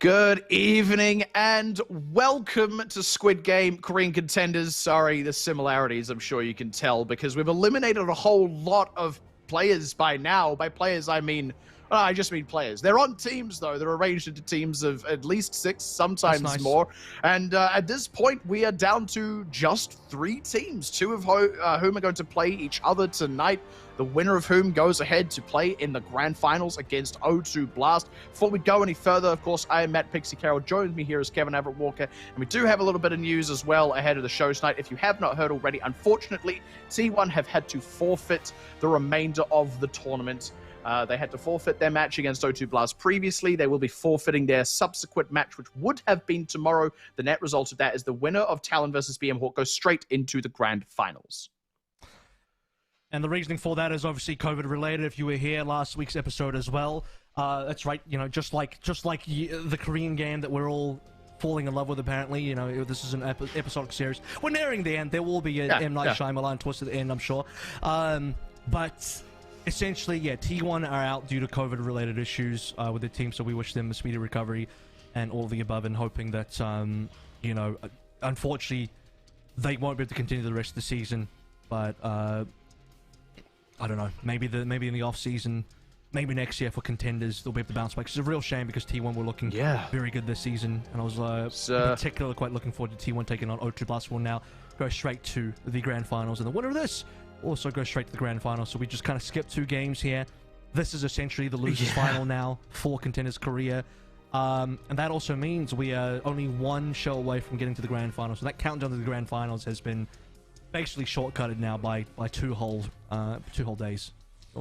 Good evening and welcome to Squid Game Korean Contenders. Sorry, the similarities, I'm sure you can tell, because we've eliminated a whole lot of players by now. By players, I mean, I just mean players. They're on teams, though. They're arranged into teams of at least 6, sometimes more. And at this point, we are down to just 3 teams, 2 of whom are going to play each other tonight. The winner of whom goes ahead to play in the grand finals against O2 Blast. Before we go any further, of course, I am Matt Pixie Carroll. Joins me here is Kevin Everett Walker. And we do have a little bit of news as well ahead of the show tonight. If you have not heard already, unfortunately, T1 have had to forfeit the remainder of the tournament. They had to forfeit their match against O2 Blast previously. They will be forfeiting their subsequent match, which would have been tomorrow. The net result of that is the winner of Talon versus BM Hawk goes straight into the grand finals. And the reasoning for that is obviously COVID related. If you were here last week's episode as well, that's right. You know, just like the Korean game that we're all falling in love with. Apparently, you know, this is an episodic series. We're nearing the end. There will be a M. Night Shyamalan twist at the end, I'm sure. But essentially, yeah, T1 are out due to COVID related issues with the team. So we wish them a speedy recovery and all of the above, and hoping that you know, unfortunately, they won't be able to continue the rest of the season. But I don't know. Maybe in the off season, maybe next year for Contenders, they'll be able to bounce back. It's a real shame because T1 were looking very good this season, and I was particularly quite looking forward to T1 taking on O2 Blast. Will now go straight to the grand finals, and the winner of this also goes straight to the grand finals. So we just kind of skipped 2 games here. This is essentially the losers final now for Contenders Korea, and that also means we are only 1 show away from getting to the grand finals. So that countdown to the grand finals has been basically shortcutted now by 2 whole days.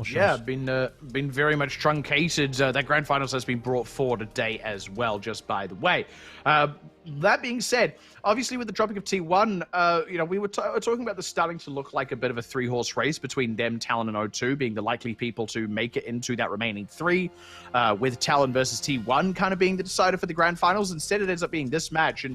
Yeah, been very much truncated. That grand finals has been brought forward a day as well, just by the way. That being said, obviously with the dropping of T1, you know, we were talking about this starting to look like a bit of a 3-horse race between them, Talon, and O2 being the likely people to make it into that remaining 3, with Talon versus T1 kind of being the decider for the grand finals. Instead, it ends up being this match,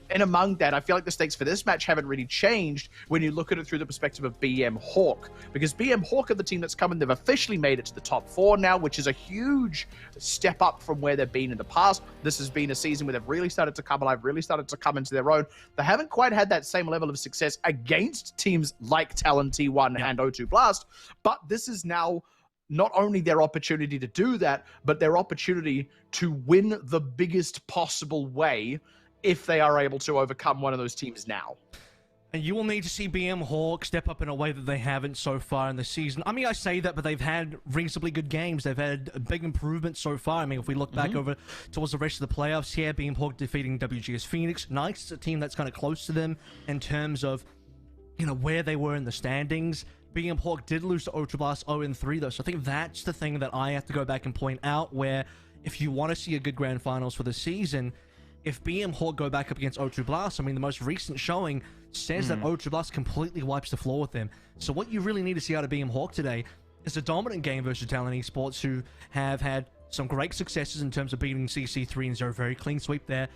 and among that, I feel like the stakes for this match haven't really changed when you look at it through the perspective of BM Hawk, because BM Hawk are the team that's come and they've officially made it to the top 4 now, which is a huge step up from where they've been in the past. This has been a season where they've really started to come alive, really started to come into their own. They haven't quite had that same level of success against teams like Talon, T1, and O2 Blast, but this is now not only their opportunity to do that, but their opportunity to win the biggest possible way if they are able to overcome one of those teams now. And you will need to see BM Hawk step up in a way that they haven't so far in the season. I mean, I say that, but they've had reasonably good games. They've had big improvements so far. I mean, if we look back over towards the rest of the playoffs here, BM Hawk defeating WGS Phoenix. Nice, it's a team that's kind of close to them in terms of, you know, where they were in the standings. BM Hawk did lose to O2 Blast 0-3, though. So I think that's the thing that I have to go back and point out, where if you want to see a good grand finals for the season, if BM Hawk go back up against O2 Blast, I mean, the most recent showing says that O2 Blast completely wipes the floor with them. So what you really need to see out of BM Hawk today is a dominant game versus Talon Esports, who have had some great successes in terms of beating CC3 and 0, very clean sweep there.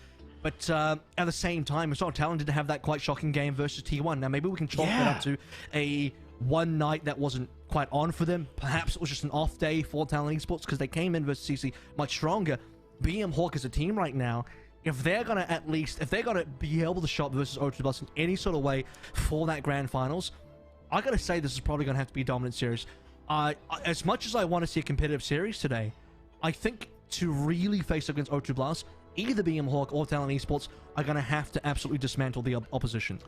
But at the same time, as well, Talon did have that quite shocking game versus T1. Now, maybe we can chalk that up to a one night that wasn't quite on for them. Perhaps it was just an off day for Talon Esports because they came in versus CC much stronger. BM Hawk as a team right now, if they're going to be able to show up versus O2 Blast in any sort of way for that grand finals, I got to say this is probably going to have to be a dominant series. As much as I want to see a competitive series today, I think to really face up against O2 Blast, either BM Hawk or Talon Esports are going to have to absolutely dismantle the opposition.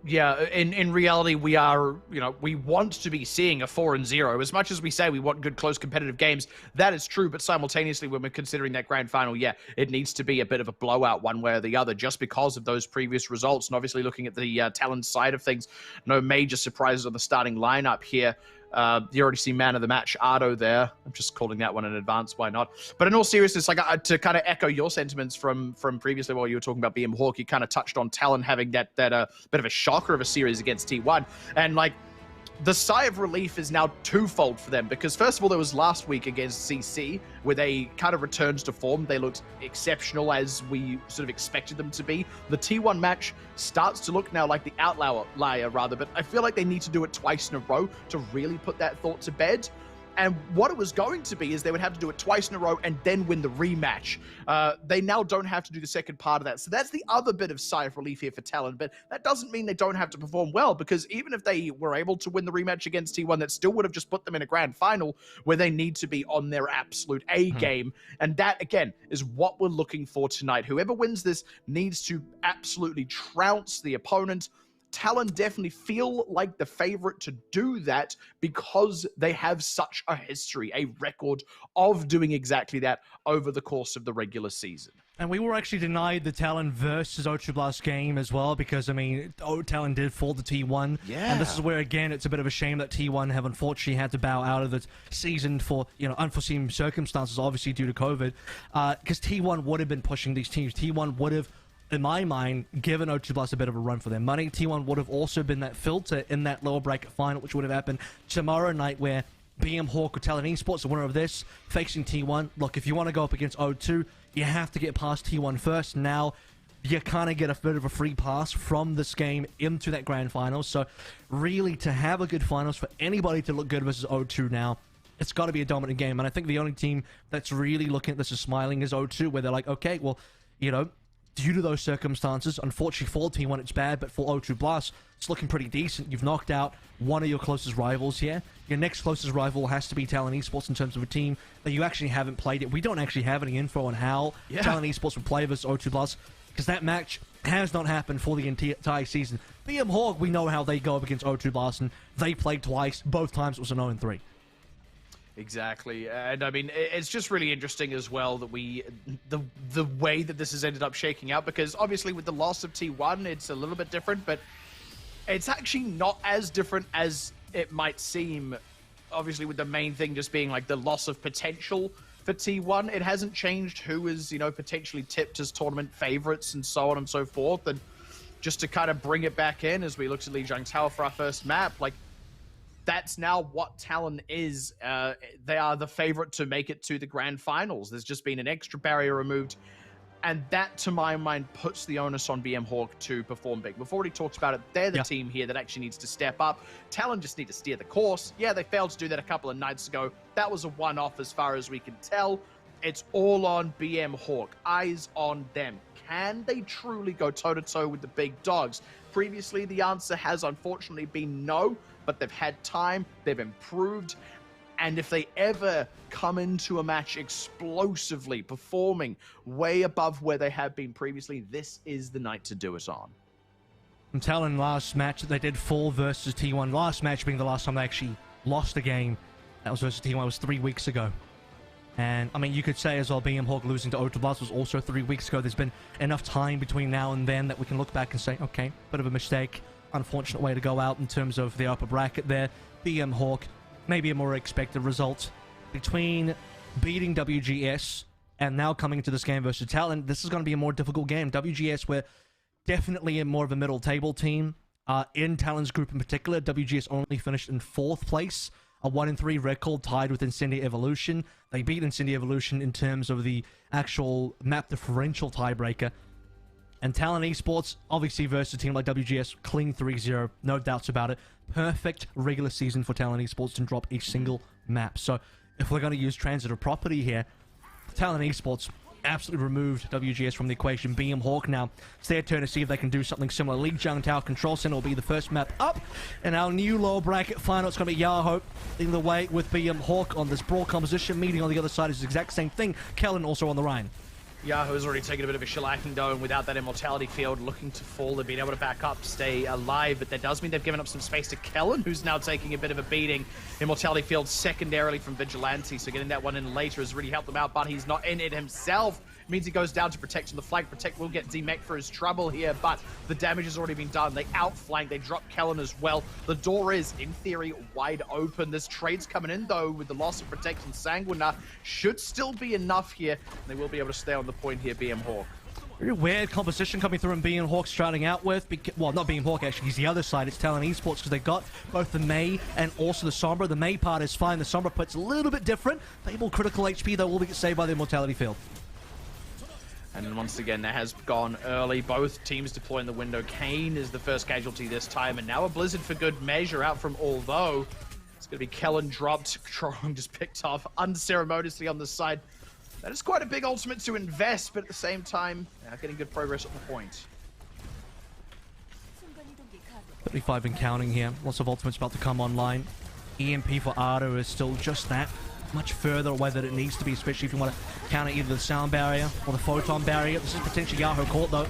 Yeah, in reality, we are, you know, we want to be seeing a 4-0. As much as we say we want good, close, competitive games, that is true. But simultaneously, when we're considering that grand final, yeah, it needs to be a bit of a blowout one way or the other, just because of those previous results. And obviously, looking at the Talon side of things, no major surprises on the starting lineup here. You already see man of the match, Ardo there. I'm just calling that one in advance. Why not? But in all seriousness, like to kind of echo your sentiments from previously while you were talking about BM Hawk, you kind of touched on Talon having that bit of a shocker of a series against T1. And like, the sigh of relief is now twofold for them, because first of all, there was last week against CC where they kind of returned to form. They looked exceptional as we sort of expected them to be. The T1 match starts to look now like the outlier rather, but I feel like they need to do it twice in a row to really put that thought to bed. And what it was going to be is they would have to do it twice in a row and then win the rematch. They now don't have to do the second part of that. So that's the other bit of sigh of relief here for Talon. But that doesn't mean they don't have to perform well, because even if they were able to win the rematch against T1, that still would have just put them in a grand final where they need to be on their absolute A game. And that, again, is what we're looking for tonight. Whoever wins this needs to absolutely trounce the opponent. Talon definitely feel like the favorite to do that because they have such a history, a record of doing exactly that over the course of the regular season. And we were actually denied the Talon versus O2 Blast game as well, because, I mean, Talon did fall to T1. Yeah. And this is where, again, it's a bit of a shame that T1 have unfortunately had to bow out of the season for, you know, unforeseen circumstances, obviously due to COVID. Because T1 would have been pushing these teams. T1 would have, in my mind, given O2 Blast a bit of a run for their money. T1 would have also been that filter in that lower bracket final, which would have happened tomorrow night, where BM Hawk or Talon Esports, the winner of this, facing T1. Look, if you want to go up against O2, you have to get past T1 first. Now, you kind of get a bit of a free pass from this game into that grand final. So, really, to have a good finals, for anybody to look good versus O2 now, it's got to be a dominant game. And I think the only team that's really looking at this as smiling is O2, where they're like, okay, well, you know, due to those circumstances, unfortunately for T1 it's bad, but for O2 Blast, it's looking pretty decent. You've knocked out one of your closest rivals here. Your next closest rival has to be Talon Esports in terms of a team that you actually haven't played yet. We don't actually have any info on how Talon Esports would play versus O2 Blast, because that match has not happened for the entire season. BM Hawk, we know how they go up against O2 Blast, and they played twice. Both times it was an 0-3. Exactly, and I mean, it's just really interesting as well that the way that this has ended up shaking out, because obviously with the loss of T1, it's a little bit different, but it's actually not as different as it might seem. Obviously, with the main thing just being like the loss of potential for T1, it hasn't changed who is, you know, potentially tipped as tournament favorites and so on and so forth. And just to kind of bring it back in as we looked at Lijiang Tower for our first map, like, that's now what Talon is. They are the favorite to make it to the grand finals. There's just been an extra barrier removed, and that, to my mind, puts the onus on BM Hawk to perform big. We've already talked about it. They're the team here that actually needs to step up. Talon just need to steer the course. Yeah, they failed to do that a couple of nights ago. That was a one-off as far as we can tell. It's all on BM Hawk. Eyes on them. Can they truly go toe-to-toe with the big dogs? Previously, the answer has unfortunately been no, but they've had time, they've improved, and if they ever come into a match explosively, performing way above where they have been previously, this is the night to do it on. I'm telling, last match they did fall versus T1. Last match being the last time they actually lost a game. That was versus T1. It was 3 weeks ago. And, I mean, you could say as well, BM Hawk losing to O2 Blast was also 3 weeks ago. There's been enough time between now and then that we can look back and say, okay, bit of a mistake. Unfortunate way to go out in terms of the upper bracket there. BM Hawk, maybe a more expected result. Between beating WGS and now coming into this game versus Talon, this is going to be a more difficult game. WGS, we're definitely more of a middle table team. In Talon's group in particular, WGS only finished in 4th place. A 1-3 record tied with Incendia Evolution. They beat Incendia Evolution in terms of the actual map differential tiebreaker. And Talon Esports, obviously versus a team like WGS, clean 3-0, no doubts about it. Perfect regular season for Talon Esports to drop a single map. So if we're going to use transitive property here, Talon Esports absolutely removed WGS from the equation. BM Hawk now, it's their turn to see if they can do something similar. Lijiang Tower Control Center will be the first map up. And our new lower bracket final, it's going to be Yahoo leading the way with BM Hawk on this brawl composition. Meeting on the other side is the exact same thing. Kellen also on the Rhine. Yahoo has already taken a bit of a shellacking though, and without that immortality field, looking to fall, they've been able to back up, stay alive, but that does mean they've given up some space to Kellen, who's now taking a bit of a beating. Immortality field secondarily from Vigilante, so getting that one in later has really helped them out, but he's not in it himself. It means he goes down to Protect on the flank. Protect will get D-Mech for his trouble here, but the damage has already been done. They outflank, they drop Kellen as well. The door is, in theory, wide open. There's trades coming in, though, with the loss of Protect and Sanguinar. Should still be enough here. They will be able to stay on the point here, BM Hawk. Very weird composition coming through and BM Hawk starting out with. Well, not BM Hawk, actually. He's the other side. It's Talon Esports because they've got both the Mei and also the Sombra. The Mei part is fine. The Sombra part's a little bit different. Fable critical HP, though, will be saved by the Immortality field. And once again, that has gone early. Both teams deploying the window. Kane is the first casualty this time, and now a Blizzard for good measure out from Although. It's going to be Kellen dropped. Talon just picked off unceremoniously on the side. That is quite a big ultimate to invest, but at the same time, getting good progress on the point. 35 and counting here. Lots of ultimates about to come online. EMP for Ardo is still just that much further away than it needs to be, especially if you want to counter either the sound barrier or the photon barrier. This is potentially Yahoo caught though.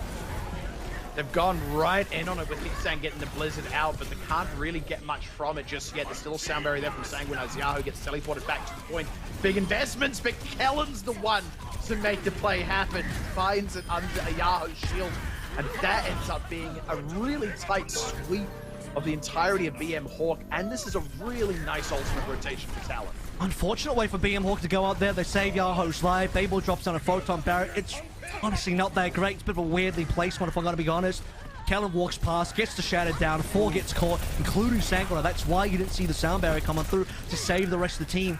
They've gone right in on it with Hitsang getting the Blizzard out, but they can't really get much from it just yet. There's still a sound barrier there from Sanguine as Yahoo gets teleported back to the point. Big investments, but Kellen's the one to make the play happen. Finds it under a Yahoo shield, and that ends up being a really tight sweep of the entirety of BM Hawk, and this is a really nice ultimate rotation for Talon. Unfortunate way for BM Hawk to go out there. They save Yahoo's life. Babel drops down a photon barrier. It's honestly not that great. It's a bit of a weirdly placed one, if I'm going to be honest. Kellen walks past, gets the shattered down, 4 gets caught, including Sanguine. That's why you didn't see the sound barrier coming through to save the rest of the team.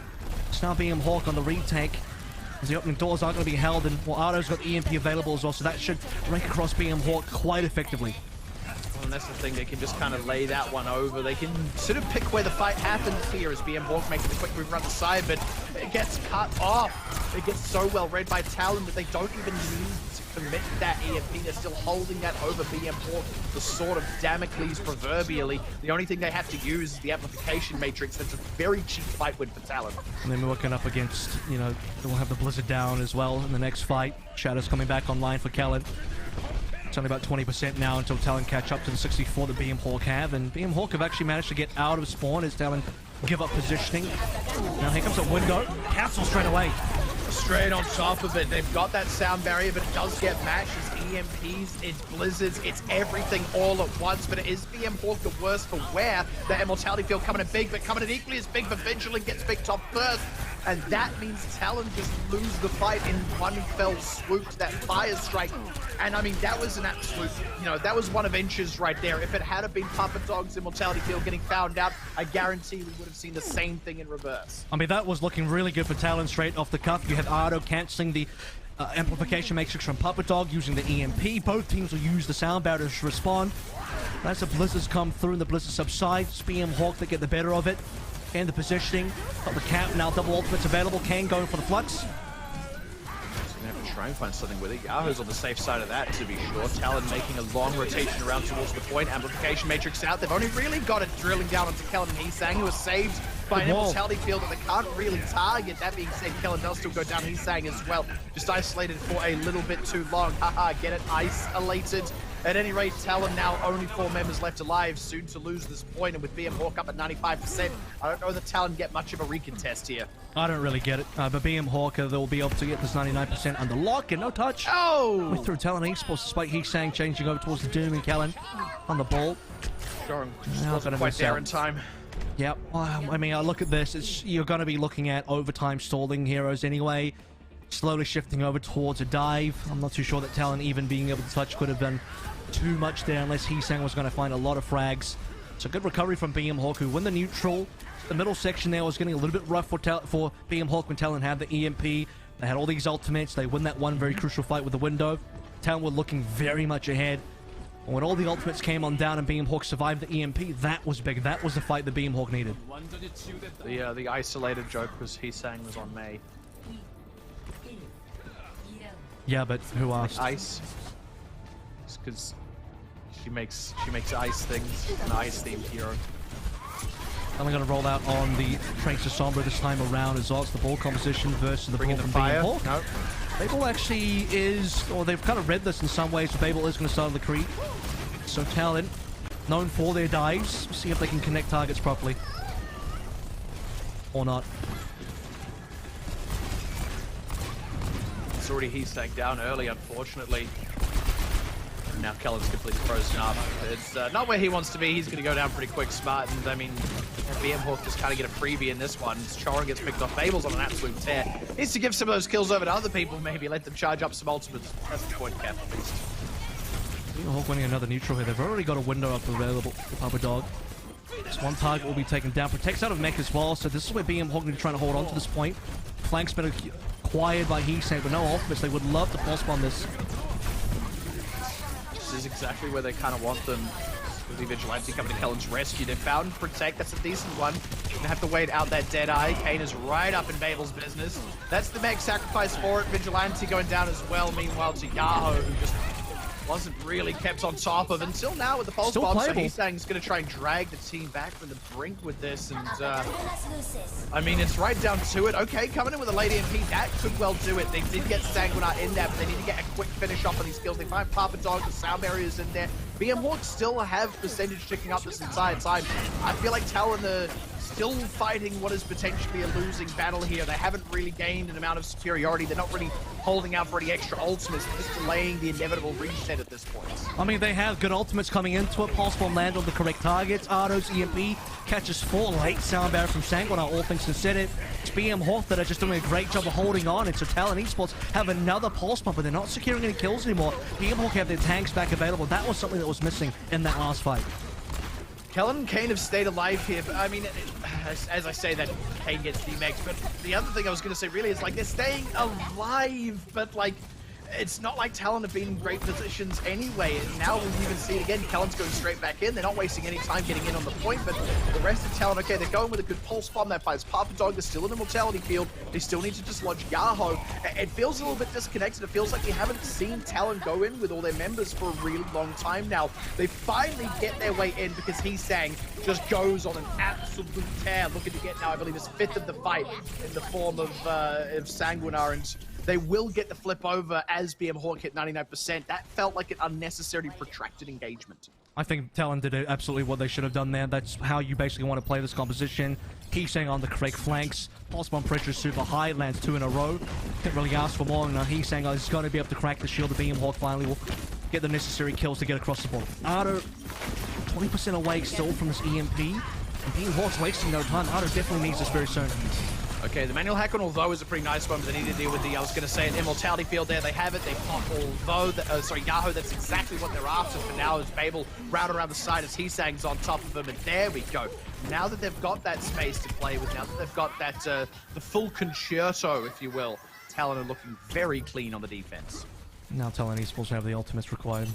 It's now BM Hawk on the retake, as the opening doors aren't going to be held, and well, Ardo's got EMP available as well, so that should rake across BM Hawk quite effectively. And that's the thing, they can just kind of lay that one over. They can sort of pick where the fight happens here as BM Hawk makes the quick move around the side, but it gets cut off. It gets so well read by Talon that they don't even need to commit that EMP. They're still holding that over BM Hawk, the sword of Damocles proverbially. The only thing they have to use is the amplification matrix. That's a very cheap fight win for Talon. And then we're working up against, you know, we'll have the Blizzard down as well in the next fight. Shadow's coming back online for Kellen. It's only about 20% now until Talon catch up to the 64 that BM Hawk have, and BM Hawk have actually managed to get out of spawn as Talon give up positioning. Now here comes a window, cancel straight away. Straight on top of it. They've got that sound barrier, but it does get matched. It's EMPs, it's Blizzards, it's everything all at once, but it is BM Hawk the worst for wear. The Immortality field coming in big, but coming in equally as big, but Vigilant gets picked off first. And that means Talon just lose the fight in one fell swoop to that fire strike. And I mean, that was an absolute, you know, that was one of inches right there. If it had been Puppet Dog's Immortality field getting found out, I guarantee we would have seen the same thing in reverse. I mean, that was looking really good for Talon straight off the cuff. You have Ardo cancelling the amplification matrix from Puppet Dog using the EMP. Both teams will use the sound barrier to respond. As the Blizzards come through and the Blizzard subsides, BM Hawk that get the better of it. And the positioning of the cap, now double ultimates available. Kane going for the flux. He's gonna have to try and find something with it. Yahoo's on the safe side of that, to be sure. Talon making a long rotation around towards the point. Amplification matrix out. They've only really got it drilling down onto Kellen and Hitsang, who was saved by an Immortality field that they can't really target. That being said, Kellen does still go down. Hitsang as well. Just isolated for a little bit too long. Haha, get it isolated. At any rate, Talon now only 4 members left alive, soon to lose this point, and with BM Hawk up at 95%, I don't know that Talon get much of a recontest here. I don't really get it, but BM Hawk, they'll be able to get this 99% under lock and no touch. Oh! We're through Talon Esports, despite Hitsang changing over towards the Doom and Kellen on the ball. Goran wasn't quite there in time. Yep, I mean, look at this. You're going to be looking at overtime stalling heroes anyway. Slowly shifting over towards a dive. I'm not too sure that Talon even being able to touch could have done too much there unless Hitsang was going to find a lot of frags. So good recovery from BM Hawk, who win the neutral. The middle section there was getting a little bit rough for BM Hawk when Talon had the EMP. They had all these ultimates. They win that one very crucial fight with the window. Talon were looking very much ahead. And when all the ultimates came on down and BM Hawk survived the EMP, that was big. That was the fight that BM Hawk needed. The isolated joke was Hitsang was on Mei. Yeah, but who asked? Ice. It's because she makes ice things. An ice-themed hero. I'm going to roll out on the Tracer Sombra this time around as well. It's the ball composition versus the ball from BM Hawk. No. Babel actually is, or they've kind of read this in some ways, but Babel is going to start on the creep. So Talon, known for their dives, we'll see if they can connect targets properly. Or not. It's already Hitsang down early, unfortunately. And now Kellen's completely frozen up. It's not where he wants to be. He's going to go down pretty quick, smart. And I mean, BM Hawk just kind of get a freebie in this one. Choran gets picked off. Babel's on an absolute tear. Needs to give some of those kills over to other people, maybe. Let them charge up some ultimates. That's the point, Cap, at least. BM Hawk winning another neutral here. They've already got a window up available for Papa Dog. This one target will be taken down. Protects out of mech as well. So this is where BM Hawk will be trying to hold on to this point. Flank's been acquired by Hitsang, but no ultimates. They would love to pulse bomb this. This is exactly where they kind of want them. The Vigilante coming to Kellen's rescue. They found Protect. That's a decent one. Gonna have to wait out that Deadeye. Kane is right up in Babel's business. That's the mech sacrifice for it. Vigilante going down as well. Meanwhile, to Yahoo, who just wasn't really kept on top of until now with the pulse bomb. So he's saying he's going to try and drag the team back from the brink with this. And I mean, it's right down to it. Okay, coming in with a late EMP, that could well do it. They did get Sanguinar in there, but they need to get a quick finish off on these kills. They find Papa Dog, the sound barriers in there. BM Hawks still have percentage ticking up this entire time. I feel like Talon are still fighting what is potentially a losing battle here. They haven't really gained an amount of superiority. They're not really holding out for any extra ultimates. They're just delaying the inevitable reset at this point. I mean, they have good ultimates coming into it. Pulse Bomb land on the correct targets. Ardo's EMP catches 4 late sound barrier from Sanguinar, all things considered. It's BM Hawk that are just doing a great job of holding on. And so Talon Esports have another Pulse Bomb, but they're not securing any kills anymore. BM Hawk have their tanks back available. That was something that was missing in that last fight. Kellen and Kane have stayed alive here, but I mean, as I say that, Kane gets DMX, but the other thing I was going to say really is, like, they're staying alive, but, like, it's not like Talon have been in great positions anyway. And now we even see it again. Kellen's going straight back in. They're not wasting any time getting in on the point, but the rest of Talon, okay, they're going with a good pulse bomb that finds Papa Dog. They're still in the mortality field. They still need to dislodge Yahoo. It feels a little bit disconnected. It feels like we haven't seen Talon go in with all their members for a really long time now. They finally get their way in because Heesang just goes on an absolute tear, looking to get now, I believe, his 5th of the fight in the form of Sanguinar, and they will get the flip over as BM Hawk hit 99%. That felt like an unnecessary protracted engagement. I think Talon did absolutely what they should have done there. That's how you basically want to play this composition. Heesang on the correct flanks. Pulse bomb pressure is super high. Lands 2 in a row. Can't really ask for more. Now Heesang is going to be able to crack the shield. The BM Hawk finally will get the necessary kills to get across the board. Ardo, 20% away still from this EMP. And BM Hawk's wasting no time. Ardo definitely needs this very soon. Okay, the manual hack on Although is a pretty nice one, but they need to deal with the, I was going to say, an immortality field there. They have it. They pop Although, Yahoo, that's exactly what they're after for now, as Babel round around the side as Heesang's on top of them, and there we go. Now that they've got that space to play with, now that they've got that, the full concerto, if you will, Talon are looking very clean on the defense. Now Talon Esports have the ultimates required.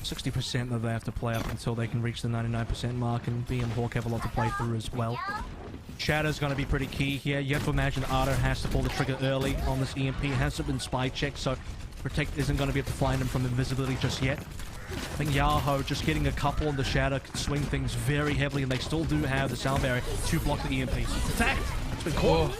60% that they have to play up until they can reach the 99% mark, and BM Hawk have a lot to play through as well. Shadow's going to be pretty key here. You have to imagine Ardo has to pull the trigger early on this EMP. It hasn't been spy checked, so Protect isn't going to be able to find him from invisibility just yet. I think Yahoo just getting a couple on the Shadow could swing things very heavily, and they still do have the sound barrier to block the EMP. Attack! It's been caught.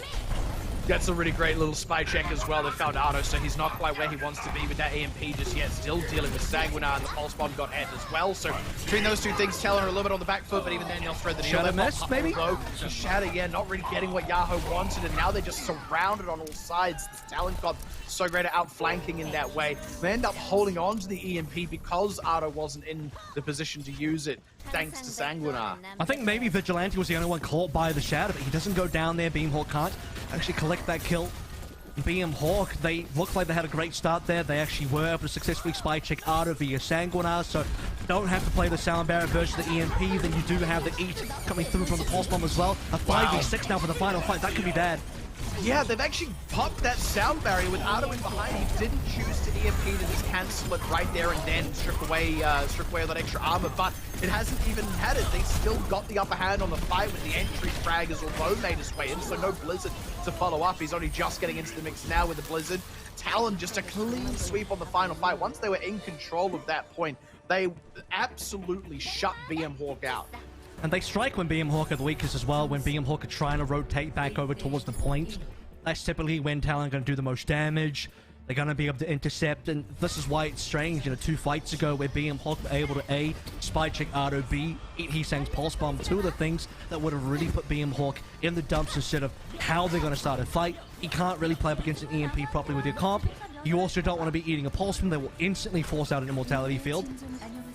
That's a really great little spy check as well. They found Ardo, so he's not quite where he wants to be with that EMP just yet. Still dealing with Sanguinar, and the pulse bomb got hit as well. So between those two things, Talon are a little bit on the back foot, but even then they'll thread the needle. Shadow miss, maybe? So Shadow, yeah, not really getting what Yahoo wanted, and now they're just surrounded on all sides. Talon got so great at outflanking in that way. They end up holding on to the EMP because Ardo wasn't in the position to use it, thanks to Sanguinar. I think maybe Vigilante was the only one caught by the Shadow, but he doesn't go down there. BM Hawk can't actually collect that kill. BM Hawk, they looked like they had a great start there. They actually were able to successfully spy check Ardo via Sanguinar, so don't have to play the sound barrier version of the EMP. Then you do have the EAT coming through from the pulse bomb as well. A 5v6 now for the final fight. That could be bad. Yeah, they've actually popped that sound barrier with Ardo in behind. He didn't choose to EMP to just cancel it right there and then strip away all that extra armor, but it hasn't even had it. They still got the upper hand on the fight with the entry frag as Although made his way in, so no Blizzard to follow up. He's only just getting into the mix now with the Blizzard. Talon just a clean sweep on the final fight. Once they were in control of that point, they absolutely shut BM Hawk out. And they strike when BM Hawk are the weakest as well, when BM Hawk are trying to rotate back over towards the point. That's typically when Talon are going to do the most damage. They're going to be able to intercept, and this is why it's strange. 2 fights ago where BM Hawk were able to A, spy check Ardo, B, eat Heesang's pulse bomb. 2 of the things that would have really put BM Hawk in the dumps instead of how they're going to start a fight. You can't really play up against an EMP properly with your comp. You also don't want to be eating a pulse bomb that will instantly force out an immortality field.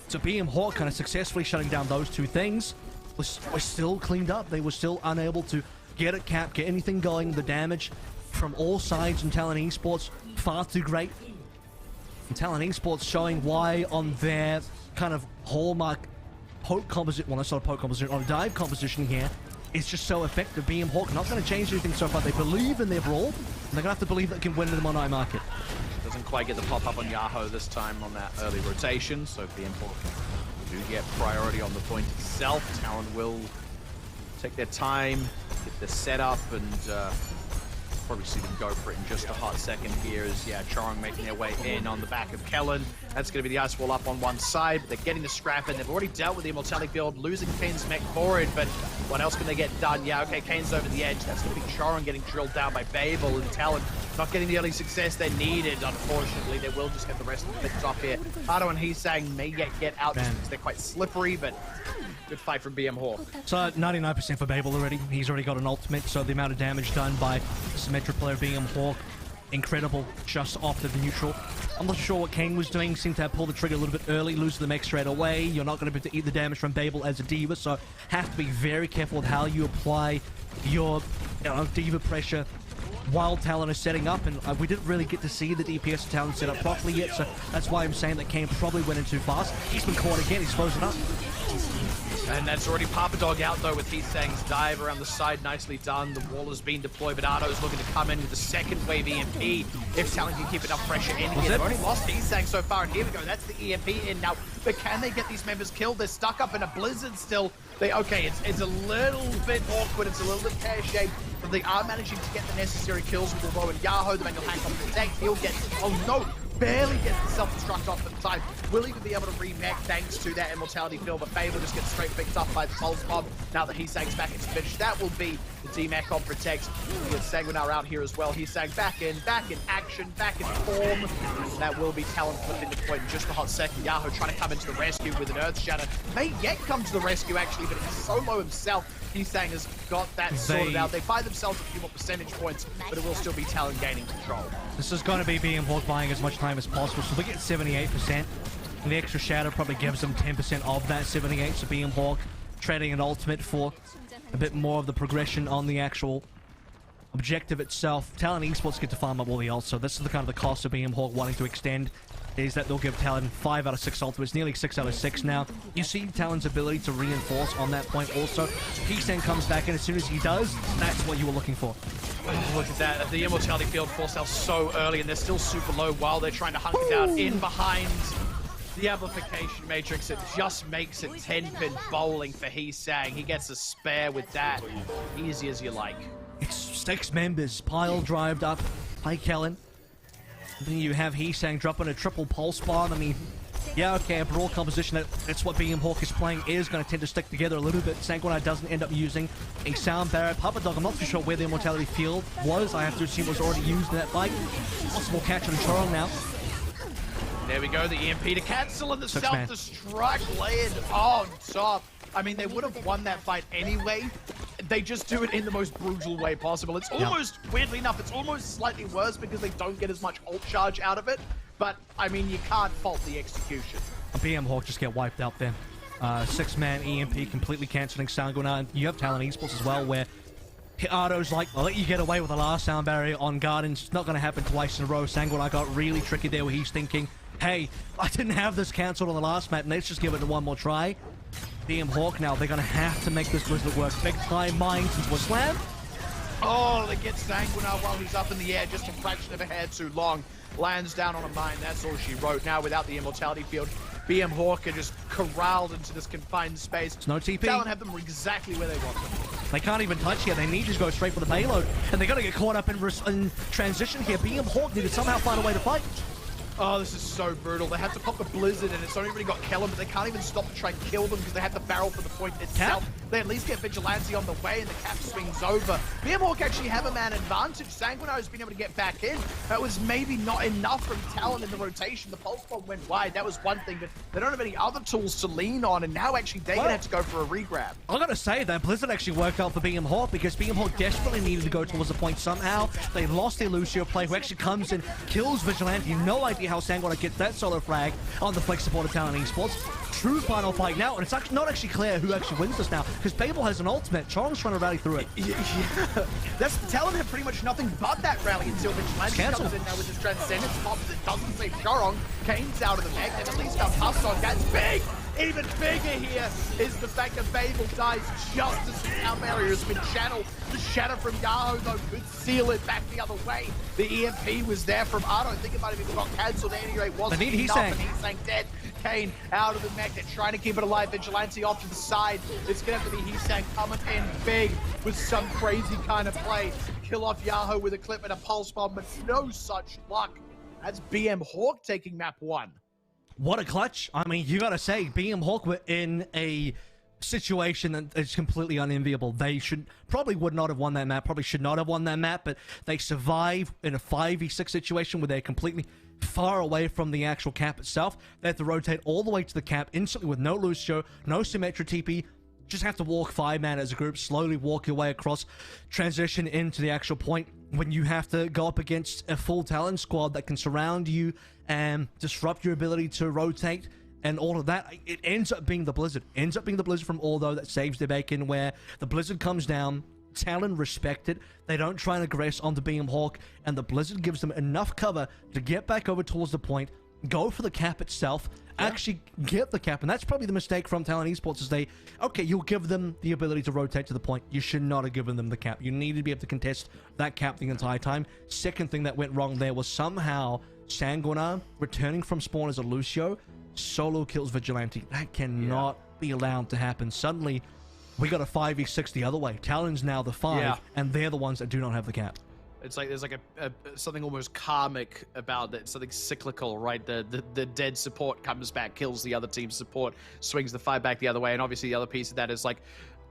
So BM Hawk kind of successfully shutting down those 2 things. Was still cleaned up. They were still unable to get it capped, get anything going. The damage from all sides in Talon Esports, far too great. And Talon Esports showing why on their kind of hallmark poke composition, well, that's not a poke composition, on a dive composition here, it's just so effective. BM Hawk not going to change anything so far. They believe in their brawl, and they're going to have to believe that they can win in the Mono market. Doesn't quite get the pop-up on Yahoo this time on that early rotation, so BM Hawk do get priority on the point itself. Talon will take their time, get the setup, and probably see them go for it in just a hot second here as, yeah, Chorong making their way in on the back of Kellen. That's going to be the ice wall up on one side, but they're getting the scrap in. They've already dealt with the Immortality Field, losing Kane's mech forward, but what else can they get done? Yeah, okay, Kane's over the edge. That's going to be Chorong getting drilled down by Babel, and Talon not getting the early success they needed, unfortunately. They will just get the rest of the picks off here. Hado and Heesang may get out just because they're quite slippery, but good fight from BM Hawk. So 99% for Babel already. He's already got an ultimate, so the amount of damage done by the Symmetra player BM Hawk, incredible, just after the neutral. I'm not sure what Kane was doing. Seemed to have pulled the trigger a little bit early, lose the mech straight away. You're not going to be able to eat the damage from Babel as a diva, so have to be very careful with how you apply your diva pressure while Talon is setting up, and we didn't really get to see the DPS of Talon set up properly yet, so that's why I'm saying that Kane probably went in too fast. He's been caught again, he's frozen up. And that's already Papa Dog out though with Heesang's dive around the side, nicely done. The wall has been deployed, but Ardo's looking to come in with the second wave EMP. If Talon can keep enough pressure in here, they've only lost Heesang so far, and here we go, that's the EMP in now. But can they get these members killed? They're stuck up in a blizzard still. Okay, it's a little bit awkward, it's a little bit pear-shaped, but they are managing to get the necessary kills with the Woe and Yahoo. The manual hack on protect, he'll get, oh no, barely gets the self-destruct off at the time. Will even be able to remech thanks to that Immortality Field, but Babel just gets straight picked up by the Pulse Bomb. Now that Heesang's back into finish, that will be the D-Mech on Protect. We get Sanguinar out here as well. Heesang back in action, back in form. That will be Talon flipping the point in just a hot second. Yahoo trying to come into the rescue with an Earth Shatter. May yet come to the rescue actually, but he's solo himself. Heesang has got that sorted out. They buy themselves a few more percentage points, but it will still be Talon gaining control. This is going to be BM Hawk buying as much time as possible, so they get 78%. And the extra shadow probably gives them 10% of that 78, so BM Hawk trading an ultimate for a bit more of the progression on the actual objective itself. Talon Esports get to farm up all the ults, so this is the kind of the cost of BM Hawk wanting to extend, is that they'll give Talon 5 out of 6 ultimates, nearly 6 out of 6 now. You see Talon's ability to reinforce on that point also. Heesang comes back in, as soon as he does, that's what you were looking for. Oh, look at that, the Immortality Field forced out so early, and they're still super low while they're trying to hunker down in behind the amplification matrix. It just makes it 10-pin bowling for Heesang. He gets a spare with that, easy as you like. It's 6 members pile drived up by Kellen. Then you have Heesang dropping a triple pulse bomb. I mean, yeah, okay, a brawl composition that's what BM Hawk is playing is going to tend to stick together a little bit. Sanguinar doesn't end up using a sound barrier. Papa Dog, I'm not too sure where the Immortality Field was. I have to assume it was already used in that fight. Possible catch on Chorong now. There we go, the EMP to cancel, and the self-destruct layered on top. I mean, they would have won that fight anyway. They just do it in the most brutal way possible. It's almost, weirdly enough, it's almost slightly worse because they don't get as much ult charge out of it. But, I mean, you can't fault the execution. BM Hawk just get wiped out there. 6-man EMP completely cancelling Sanguinar. And you have Talon Esports as well, where Ardo's like, I'll let you get away with the last sound barrier on Gardens. It's not going to happen twice in a row. Sanguinar got really tricky there where he's thinking, hey, I didn't have this cancelled on the last map, and let's just give it one more try. BM Hawk now, they're going to have to make this blizzard work. Big time mines into a slam. Oh, they get Sanguinar while he's up in the air, just a fraction of a hair too long. Lands down on a mine, that's all she wrote. Now without the Immortality Field, BM Hawk are just corralled into this confined space. It's no TP. Talon have them exactly where they want them. They can't even touch here. They need to just go straight for the payload. And they're going to get caught up in transition here. BM Hawk need to somehow find a way to fight. Oh, this is so brutal. They had to pop the blizzard, and it's only really got Kellen, but they can't even stop to try and kill them because they have the barrel for the point itself. They at least get Vigilante on the way, and the cap swings over. BM Hawk actually have a man advantage. Sanguinar has been able to get back in. That was maybe not enough from Talon in the rotation. The pulse bomb went wide. That was one thing, but they don't have any other tools to lean on, and now actually they're going to have to go for a regrab. I gotta say that blizzard actually worked out for BM Hawk because BM Hawk desperately needed to go towards the point somehow. They lost their Lucio play, who actually comes in, kills Vigilante. No idea how Sanguinar gets that solo frag on the flex support of Talon Esports. True final fight now, and it's actually not actually clear who actually wins this now, because Babel has an ultimate. Chorong's trying to rally through it. Yeah. That's Talon have pretty much nothing but that rally until Vigilante comes in now with his Transcendence. Pops it, doesn't save Chorong. Kane's out of the mech, and at least got Tusk on. That's big! even bigger here is the fact that Babel dies just as the sound barrier has been channeled. The shatter from Yahoo, though, could seal it back the other way. The EMP was there from Ardo. I think it might have even got cancelled. At any rate, wasn't enough, and Heesang dead. Kane out of the mech. They're trying to keep it alive. Vigilante off to the side. It's going to have to be Heesang coming in big with some crazy kind of play. Kill off Yahoo with a clip and a pulse bomb, but no such luck. That's BM Hawk taking map 1. What a clutch. I mean, you gotta say, BM Hawk were in a situation that is completely unenviable. They probably would not have won that map, probably should not have won that map, but they survive in a 5v6 situation where they're completely far away from the actual cap itself. They have to rotate all the way to the cap instantly with no Lucio, no Symmetra TP. Just have to walk 5-man as a group, slowly walk your way across, transition into the actual point. When you have to go up against a full Talon squad that can surround you and disrupt your ability to rotate and all of that, it ends up being the Blizzard. Ends up being the Blizzard from Aldo that saves their bacon, where the Blizzard comes down, Talon respect it, they don't try and aggress onto BM Hawk, and the Blizzard gives them enough cover to get back over towards the point, go for the cap itself, actually get the cap. And that's probably the mistake from Talon Esports, is okay, you'll give them the ability to rotate to the point. You should not have given them the cap. You needed to be able to contest that cap the entire time. Second thing that went wrong there was somehow Sanguinar returning from spawn as a Lucio solo kills Vigilante. That cannot be allowed to happen. Suddenly, we got a 5v6 the other way. Talon's now the 5, and they're the ones that do not have the cap. It's like there's like something almost karmic about it, something cyclical, right? The dead support comes back, kills the other team's support, swings the fight back the other way, and obviously the other piece of that is like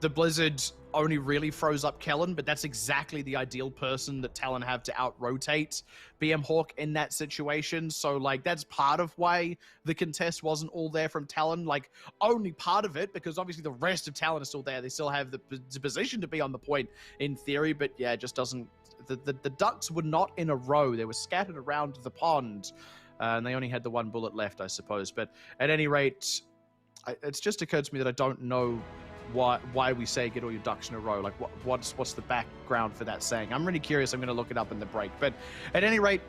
the Blizzard only really froze up Kellen, but that's exactly the ideal person that Talon have to out-rotate BM Hawk in that situation. So, like, that's part of why the contest wasn't all there from Talon. Like, only part of it, because obviously the rest of Talon is still there. They still have the position to be on the point in theory, but yeah, it just doesn't... The ducks were not in a row. They were scattered around the pond, and they only had the one bullet left, I suppose. But at any rate, it's just occurred to me that I don't know why we say get all your ducks in a row. Like, what's the background for that saying? I'm really curious. I'm going to look it up in the break. But at any rate,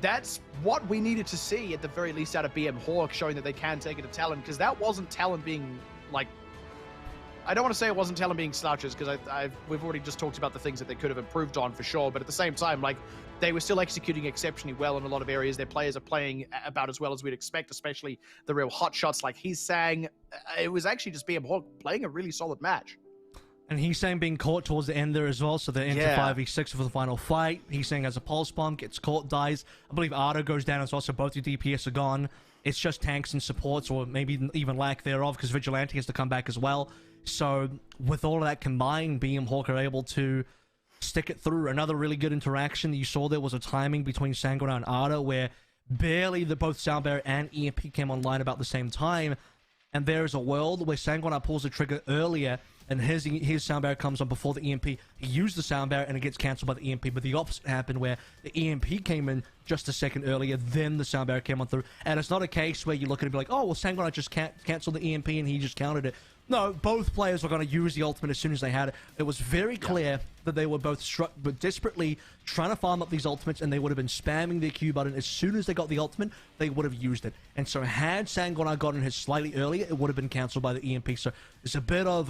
that's what we needed to see at the very least out of BM Hawk, showing that they can take it to Talon, because that wasn't Talon being, like... I don't want to say it wasn't Talon being slouches, because we've already just talked about the things that they could have improved on for sure, but at the same time, like, they were still executing exceptionally well in a lot of areas. Their players are playing about as well as we'd expect, especially the real hot shots like Heesang. It was actually just BM Hawk playing a really solid match. And Heesang being caught towards the end there as well, so they're into 5v6 for the final fight. Heesang has a pulse bomb, gets caught, dies. I believe Ardo goes down as well, so both your DPS are gone. It's just tanks and supports, or maybe even lack thereof, because Vigilante has to come back as well. So with all of that combined, BM Hawk are able to stick it through. Another really good interaction that you saw there was a timing between Sanguinar and Ardo, where barely both Sound Barrier and EMP came online about the same time. And there is a world where Sanguinar pulls the trigger earlier, and his Sound Barrier comes on before the EMP. He used the Sound Barrier, and it gets cancelled by the EMP, but the opposite happened, where the EMP came in just a second earlier, then the Sound Barrier came on through. And it's not a case where you look at it and be like, oh, well, Sanguinar just cancelled the EMP, and he just countered it. No, both players were going to use the ultimate as soon as they had it. It was very clear that they were both desperately trying to farm up these ultimates, and they would have been spamming their Q button. As soon as they got the ultimate, they would have used it. And so had Sanguinar gotten his slightly earlier, it would have been cancelled by the EMP. So it's a bit of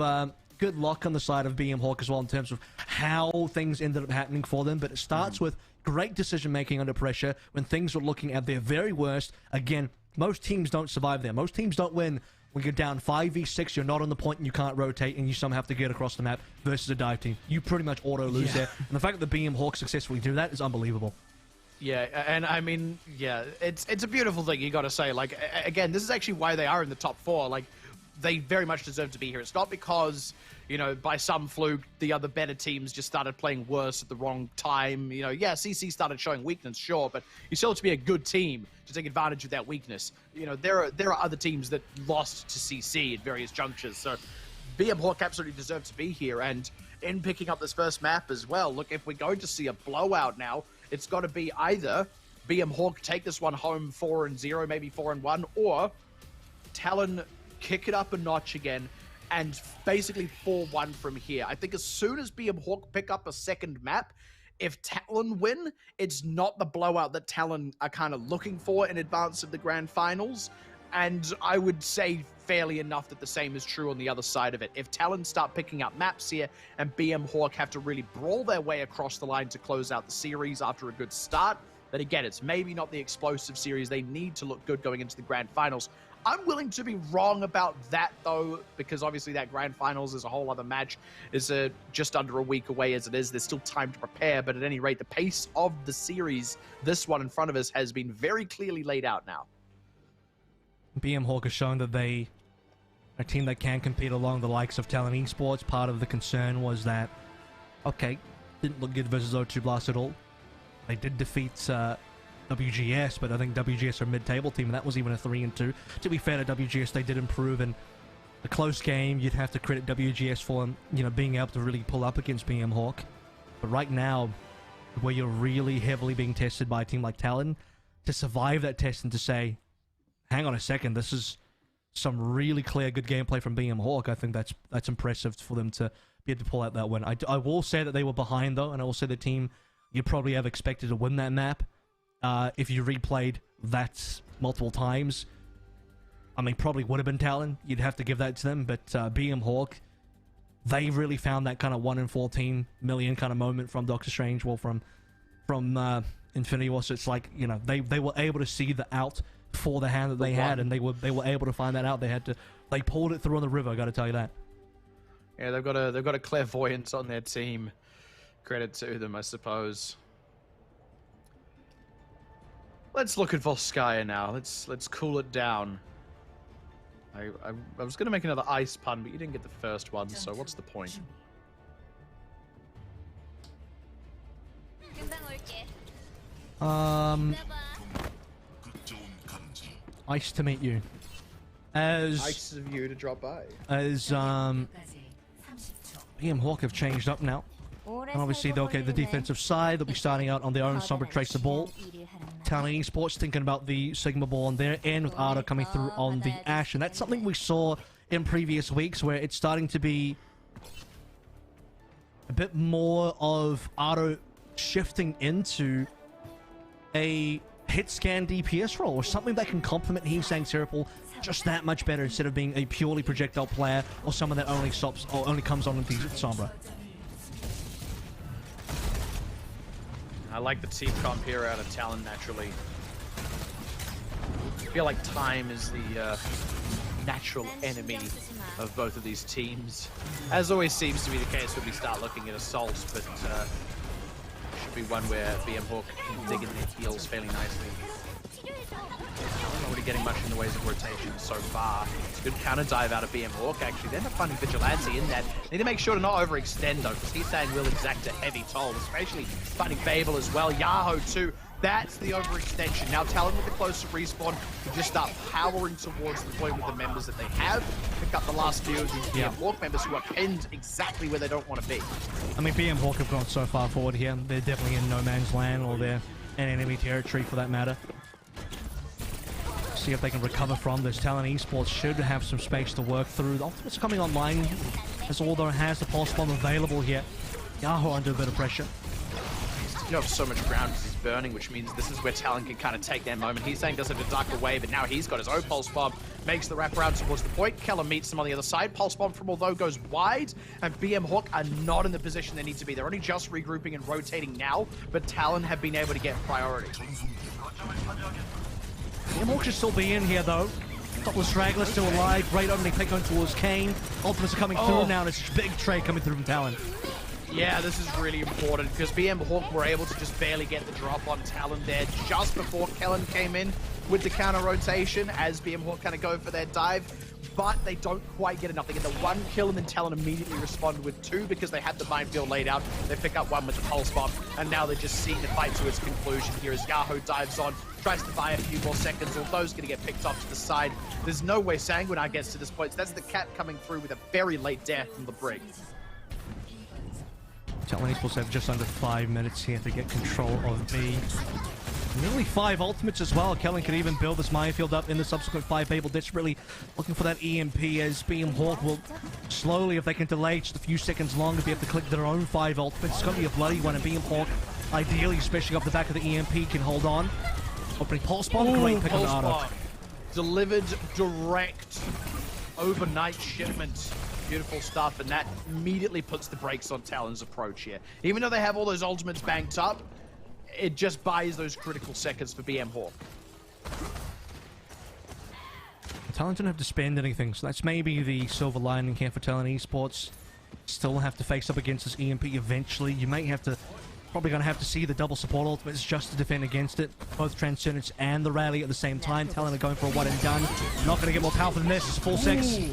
good luck on the side of BM Hawk as well in terms of how things ended up happening for them. But it starts with great decision-making under pressure when things were looking at their very worst. Again, most teams don't survive there. Most teams don't win when you're down 5v6, you're not on the point and you can't rotate, and you somehow have to get across the map versus a dive team. You pretty much auto-lose there. And the fact that the BM Hawk successfully do that is unbelievable. Yeah, and I mean, yeah, it's a beautiful thing, you gotta say. Like, again, this is actually why they are in the top 4. Like, they very much deserve to be here. It's not because, you know, by some fluke, the other better teams just started playing worse at the wrong time. You know, yeah, CC started showing weakness, sure, but you still have to be a good team to take advantage of that weakness. You know, there are other teams that lost to CC at various junctures, so BM Hawk absolutely deserves to be here, and in picking up this first map as well, look, if we're going to see a blowout now, it's got to be either BM Hawk take this one home 4-0, maybe 4-1, or Talon kick it up a notch again and basically 4-1 from here. I think as soon as BM Hawk pick up a second map, if Talon win, it's not the blowout that Talon are kind of looking for in advance of the grand finals. And I would say fairly enough that the same is true on the other side of it. If Talon start picking up maps here and BM Hawk have to really brawl their way across the line to close out the series after a good start, then again, it's maybe not the explosive series they need to look good going into the grand finals. I'm willing to be wrong about that, though, because obviously that grand finals is a whole other match. Is just under a week away as it is. There's still time to prepare, but at any rate, the pace of the series, this one in front of us, has been very clearly laid out now. BM Hawk has shown that they are a team that can compete along the likes of Talon Esports. Part of the concern was that, okay, didn't look good versus O2 Blast at all. They did defeat WGS, but I think WGS are a mid-table team, and that was even a 3-2. To be fair to WGS, they did improve, and a close game, you'd have to credit WGS for, being able to really pull up against BM Hawk. But right now, where you're really heavily being tested by a team like Talon, to survive that test and to say, hang on a second, this is some really clear good gameplay from BM Hawk, I think that's impressive for them to be able to pull out that win. I will say that they were behind, though, and I will say the team you probably have expected to win that map. If you replayed that multiple times, I mean, probably would have been Talon. You'd have to give that to them. But BM Hawk, they really found that kind of 1 in 14 million kind of moment from Doctor Strange, well, from Infinity War. So it's like, they were able to see the out for the hand that they had, and they were able to find that out. They pulled it through on the river. I got to tell you that. Yeah, they've got a clairvoyance on their team. Credit to them, I suppose. Let's look at Volskaya now. Let's cool it down. I was going to make another ice pun, but you didn't get the first one, so what's the point? Nice to meet you. Nice of you to drop by. As BM Hawk have changed up now. And obviously, the defensive side, they'll be starting out on their own Sombra Tracer ball. Talon Esports thinking about the Sigma ball on their end, with Ardo coming through on the Ash. And that's something we saw in previous weeks, where it's starting to be a bit more of Ardo shifting into a hit scan DPS role, or something that can complement Heesang's Serapal just that much better, instead of being a purely projectile player, or someone that only stops or only comes on with the Sombra. I like the team comp here out of Talon, naturally. I feel like time is the natural enemy of both of these teams. As always seems to be the case when we start looking at assaults, but should be one where BM Hawk can dig in their heels fairly nicely. Not really getting much in the ways of rotation so far. It's a good counter dive out of BM Hawk, actually. They end up finding Vigilante in that. Need to make sure to not overextend, though, because he's saying will exact a heavy toll, especially finding Babel as well. Yahoo, too. That's the overextension. Now Talon with the closer respawn can just start powering towards the point with the members that they have. Pick up the last few of these BM Hawk members who are pinned exactly where they don't want to be. I mean, BM Hawk have gone so far forward here. They're definitely in no man's land, or they're in enemy territory for that matter. See if they can recover from this. Talon Esports should have some space to work through. The ultimate's coming online, as although it has the pulse bomb available here. Yahoo under a bit of pressure. He's taking off so much ground because he's burning, which means this is where Talon can kind of take their moment. He's saying doesn't have to duck away, but now he's got his own pulse bomb. Makes the wraparound towards the point. Keller meets him on the other side. Pulse bomb from although goes wide, and BM Hawk are not in the position they need to be. They're only just regrouping and rotating now, but Talon have been able to get priority. BM Hawk should still be in here, though. Couple of stragglers still alive. Great opening pick going towards Kane. Ultimates are coming through now, and it's a big trade coming through from Talon. Yeah, this is really important because BM Hawk were able to just barely get the drop on Talon there just before Kellen came in with the counter rotation as BM Hawk kind of go for their dive. But they don't quite get enough. They get the one kill, and then Talon immediately respond with two because they had the minefield laid out. They pick up one with the pulse bomb, and now they're just seeing the fight to its conclusion here as Yahoo dives on, tries to buy a few more seconds, although he's going to get picked off to the side. There's no way Sanguinar gets to this point. So that's the cat coming through with a very late death from the brig. Talon Esports have just under 5 minutes here to get control of B. Nearly 5 ultimates as well. Kellen could even build this minefield up in the subsequent 5. Babel desperately looking for that EMP as BM Hawk will slowly, if they can delay just a few seconds longer, be able to click their own 5 ultimates. It's going to be a bloody one, and BM Hawk, ideally, especially off the back of the EMP, can hold on. Opening pulse bomb, great pick on Ardo. Delivered direct overnight shipment. Beautiful stuff, and that immediately puts the brakes on Talon's approach here. Even though they have all those ultimates banked up, it just buys those critical seconds for BM Hawk. Talon didn't have to spend anything, so that's maybe the silver lining here for Talon Esports. Still have to face up against this EMP eventually. You may have to, probably going to have to see the double support ultimates just to defend against it. Both Transcendence and the Rally at the same time. Talon are going for a one and done. Not going to get more powerful than this. It's full 6.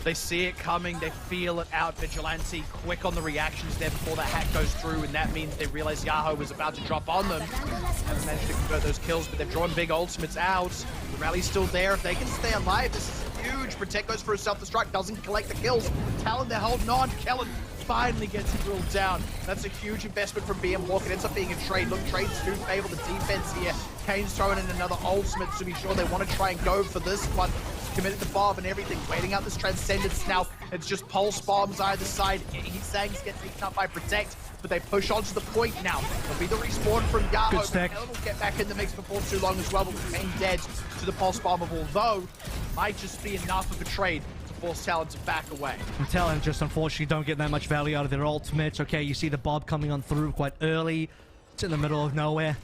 They see it coming, they feel it out. Vigilante quick on the reactions there before that hack goes through, and that means they realize Yahoo was about to drop on them. Haven't managed to convert those kills, but they've drawn big ultimates out. The Rally's still there. If they can stay alive, this is huge. Protect goes for a self-destruct, doesn't collect the kills. Talon, they're holding on. Kellen finally gets drilled down. That's a huge investment from BM Hawk. It ends up being a trade. Look, trades do favor the defense here. Kane's throwing in another ultimate to be sure they want to try and go for this one. Committed to Bob and everything, waiting out this Transcendence now. It's just pulse bombs either side. He's saying he's getting taken up by Protect, but they push on to the point now. It'll be the respawn from Yahoo. But Talon will get back in the mix before too long as well, but Kane dead to the pulse bomb, although might just be enough of a trade to force Talon to back away. And Talon just unfortunately don't get that much value out of their ultimates. Okay, you see the Bob coming on through quite early. It's in the middle of nowhere.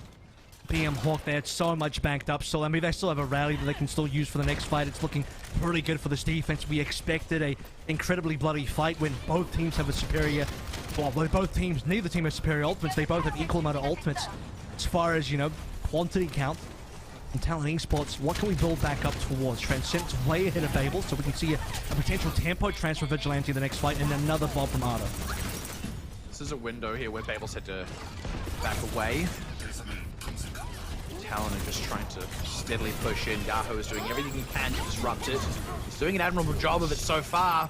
BM Hawk, they had so much banked up still. I mean, they still have a rally that they can still use for the next fight. It's looking pretty good for this defense. We expected a incredibly bloody fight when both teams have a superior... Well, both teams, neither team has superior ultimates. They both have equal amount of ultimates as far as, you know, quantity count. And Talon Esports, what can we build back up towards? Transcendence way ahead of Babel, so we can see a potential tempo transfer Vigilante in the next fight, and another Bob from Ardo. This is a window here where Babel's had to back away. Talon are just trying to steadily push in. Yahoo is doing everything he can to disrupt it. He's doing an admirable job of it so far.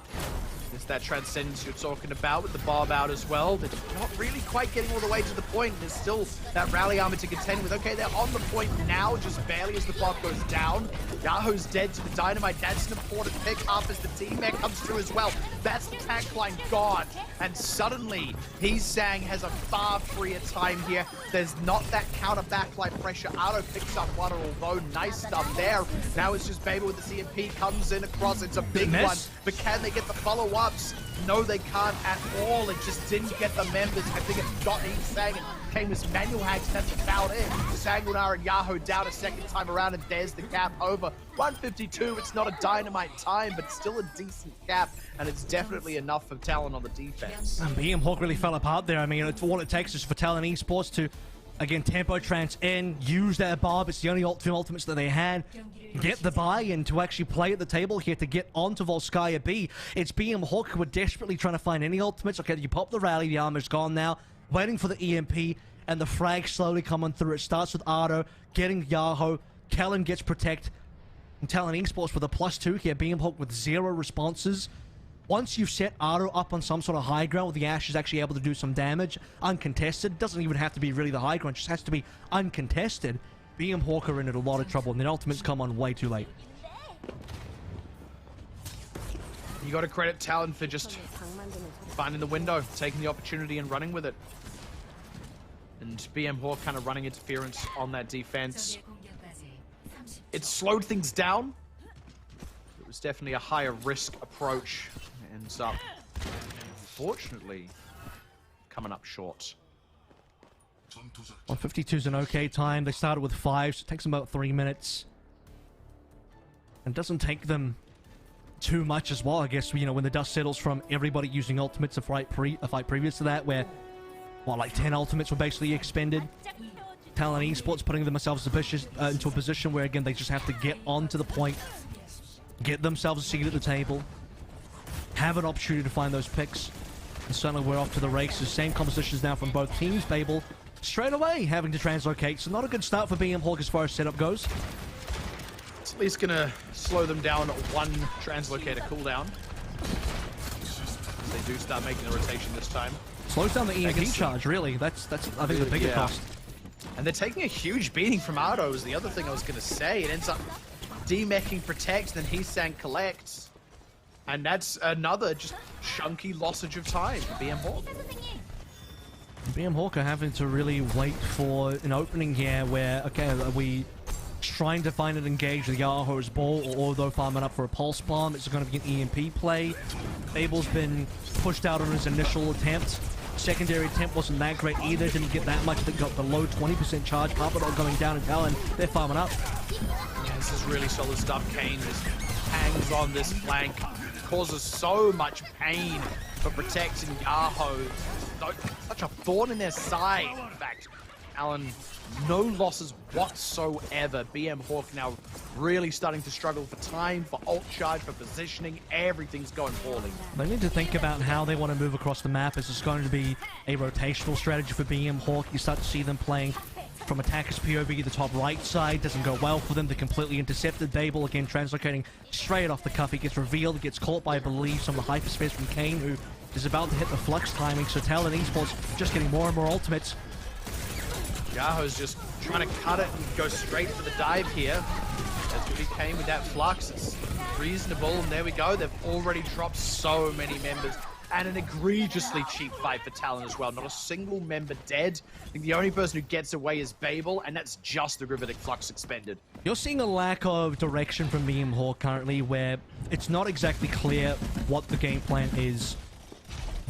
It's that Transcendence you're talking about with the Bob out as well. They're not really quite getting all the way to the point. There's still that rally armor to contend with. Okay, they're on the point now, just barely as the Bob goes down. Yahoo's dead to the dynamite. That's an important pick up as the teammate comes through as well. That's the tank line gone. And suddenly, Sang has a far freer time here. There's not that counter backline pressure. Ardo picks up one, although nice stuff there. Now it's just Babel with the CMP comes in across. It's a big one. But can they get the follow-ups? No, they can't at all. It just didn't get the members. I think it got Sang and came as manual hacks. That's about it. Sanguinar and Yahoo down a second time around, and there's the cap over. 152, it's not a dynamite time, but still a decent cap, and it's definitely enough for Talon on the defense. And BM Hawk really fell apart there. I mean, it's all it takes is for Talon Esports to, again, tempo trans in, use that Bob. It's the only ultimates that they had. Get the buy-in to actually play at the table here to get onto Volskaya B. It's BM Hawk who are desperately trying to find any ultimates. Okay, you pop the rally, the armor's gone now. Waiting for the EMP, and the frag slowly coming through. It starts with Ardo, getting Yahoo. Kellen gets Protect. And Talon Esports with a +2 here. BM Hawk with 0 responses. Once you've set Ardo up on some sort of high ground where the Ash is actually able to do some damage, uncontested, doesn't even have to be really the high ground, just has to be uncontested, BM Hawk are in a lot of trouble, and their ultimates come on way too late. You got to credit Talon for just finding the window, taking the opportunity and running with it. And BM Hawk kind of running interference on that defense. It slowed things down. It was definitely a higher risk approach. It ends up, unfortunately, coming up short. 152 is an okay time. They started with 5, so it takes them about 3 minutes. And it doesn't take them too much as well, I guess, you know, when the dust settles from everybody using ultimates a fight previous to that, where, what, like 10 ultimates were basically expended. Talon Esports putting themselves into a position where, again, they just have to get onto the point, get themselves a seat at the table, have an opportunity to find those picks, and suddenly we're off to the races. Same compositions now from both teams. Babel straight away having to translocate, so not a good start for BM Hawk as far as setup goes. It's at least gonna slow them down one translocator cooldown. They do start making a rotation this time. Slows down the EMP charge, really. That's I think the bigger cost. And they're taking a huge beating from Ardo is the other thing I was gonna say. It ends up demeching Protect, then Sang collects. And that's another just chunky lossage of time for BM Hawk. BM Hawk are having to really wait for an opening here where, okay, are we trying to find and engage the Yahoo's ball, or although farming up for a pulse bomb. It's going to be an EMP play. Babel's been pushed out on his initial attempt. Secondary attempt wasn't that great either. Didn't get that much. They got the low 20% charge. Carpador going down and Talon. They're farming up. Yeah, this is really solid stuff. Kane just hangs on this flank. Causes so much pain for protecting Yahoo. Such a thorn in their side. In fact, Talon, no losses whatsoever. BM Hawk now really starting to struggle for time, for ult charge, for positioning. Everything's going poorly. They need to think about how they want to move across the map. Is this going to be a rotational strategy for BM Hawk? You start to see them playing from attacker's POV, the top right side. Doesn't go well for them. They're completely intercepted. Babel again translocating straight off the cuff. He gets revealed, gets caught by, I believe, some of the hyperspace from Kane, who is about to hit the flux timing. So Talon Esports just getting more and more ultimates. Yahoo's just trying to cut it and go straight for the dive here. As we came with that flux, it's reasonable, and there we go. They've already dropped so many members, and an egregiously cheap fight for Talon as well. Not a single member dead. I think the only person who gets away is Babel, and that's just the Rivetic Flux expended. You're seeing a lack of direction from BM Hawk currently, where it's not exactly clear what the game plan is.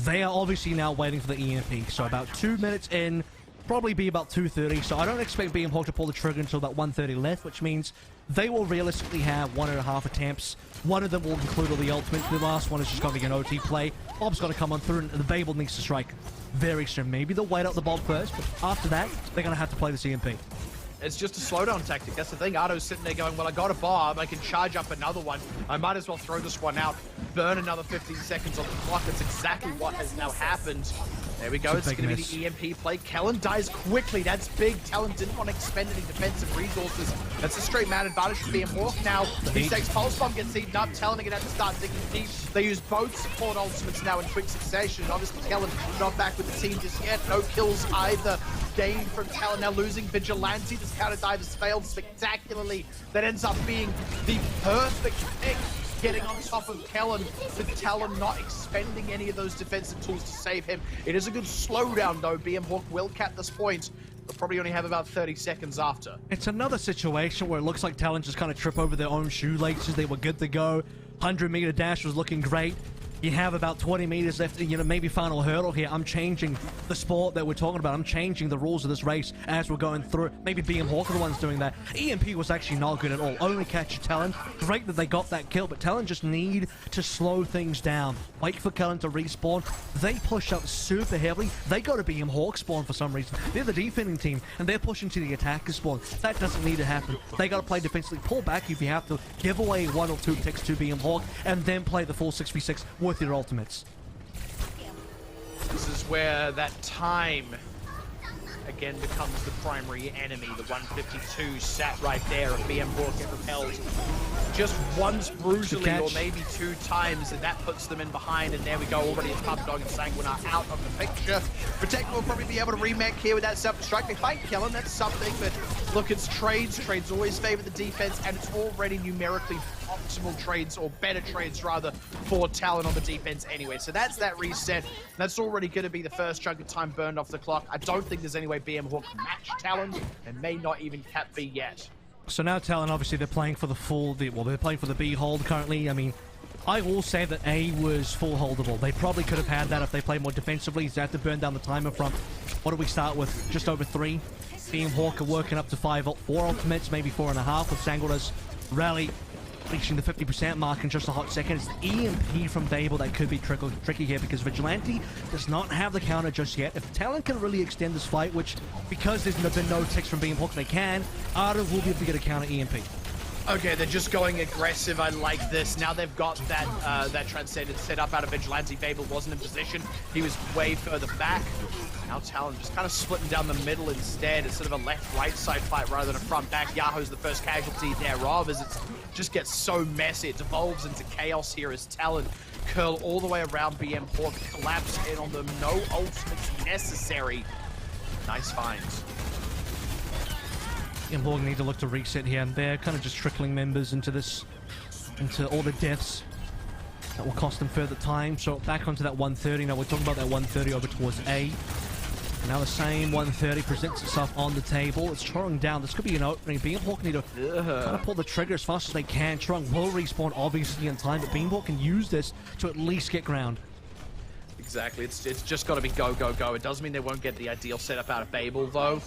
They are obviously now waiting for the EMP, so about 2 minutes in, probably be about 2:30, so I don't expect BM Hawk to pull the trigger until about 1:30 left, which means they will realistically have 1.5 attempts. One of them will include all the ultimates. The last one is just going to be an OT play. Bob's going to come on through, and the Babel needs to strike very soon. Maybe they'll wait out the Bob first, but after that, they're going to have to play the CMP. It's just a slowdown tactic. That's the thing. Ardo's sitting there going, well, I got a bomb. I can charge up another one. I might as well throw this one out, burn another 15 seconds on the clock. That's exactly what has now happened. There we go. It's going to be the EMP play. Kellen dies quickly. That's big. Talon didn't want to expend any defensive resources. That's a straight man advantage for BM Hawk. Now, Insect's Pulse Bomb gets eaten up. Talon are going to have to start digging deep. They use both support ultimates now in quick succession. Obviously, Kellen not back with the team just yet. No kills either. Gain from Talon, now losing Vigilante. This counter dive has failed spectacularly. That ends up being the perfect pick, getting on top of Kellen, with Talon not expending any of those defensive tools to save him. It is a good slowdown though. BM Hawk will cap this point. They'll probably only have about 30 seconds after. It's another situation where it looks like Talon just kind of trip over their own shoelaces. They were good to go. 100-meter dash was looking great. You have about 20 meters left, you know, maybe final hurdle here. I'm changing the sport that we're talking about. I'm changing the rules of this race as we're going through. Maybe BM Hawk are the ones doing that. EMP was actually not good at all. Only catch Talon. Great that they got that kill, but Talon just need to slow things down. Wait for Kellen to respawn. They push up super heavily. They go to BM Hawk spawn for some reason. They're the defending team, and they're pushing to the attacker spawn. That doesn't need to happen. They got to play defensively. Pull back if you have to. Give away 1 or 2 ticks to BM Hawk, and then play the full 6v6 with your ultimates. This is where that time again becomes the primary enemy. The 152 sat right there, and BM Hawk get repelled just once brutally, or maybe 2 times, and that puts them in behind. And there we go, already it's Puppydog and Sanguinar out of the picture. Protect will probably be able to remake here with that self-destruct. They fight Kellen, that's something, but look, it's trades. Trades always favor the defense, and it's already numerically optimal trades, or better trades rather, for Talon on the defense anyway. So that's that reset. That's already going to be the first chunk of time burned off the clock. I don't think there's any way BM Hawk can match Talon, and may not even cap B yet. So now Talon, obviously they're playing for the full, well, they're playing for the B hold currently. I mean, I will say that A was full holdable. They probably could have had that if they played more defensively. They have to burn down the timer from, what do we start with? Just over 3. BM Hawk are working up to 4 ultimates, maybe 4.5, with Sanguinar's rally reaching the 50% mark in just a hot second. It's the EMP from Babel that could be tricky here, because Vigilante does not have the counter just yet. If Talon can really extend this fight, which, because there's been no ticks from BM Hawk, they can, Ardo will be able to get a counter EMP. Okay, they're just going aggressive. I like this. Now they've got that Transcendent set up out of Vigilante. Babel wasn't in position. He was way further back. Now Talon just kind of splitting down the middle instead. It's sort of a left-right side fight rather than a front-back. Yahoo's the first casualty thereof, as it just gets so messy. It devolves into chaos here as Talon curl all the way around BM Hawk, collapse in on them. No ultimates necessary. Nice finds. BM Hawk need to look to reset here, and they're kind of just trickling members into all the deaths. That will cost them further time. So back onto that 130. Now we're talking about that 130 over towards A. Now the same 130 presents itself on the table. It's Chorong down. This could be an opening. Beamhawk need to kind of pull the trigger as fast as they can. Chorong will respawn obviously in time, but Beamhawk can use this to at least get ground. Exactly. It's just got to be go, go, go. It doesn't mean they won't get the ideal setup out of Babel, though.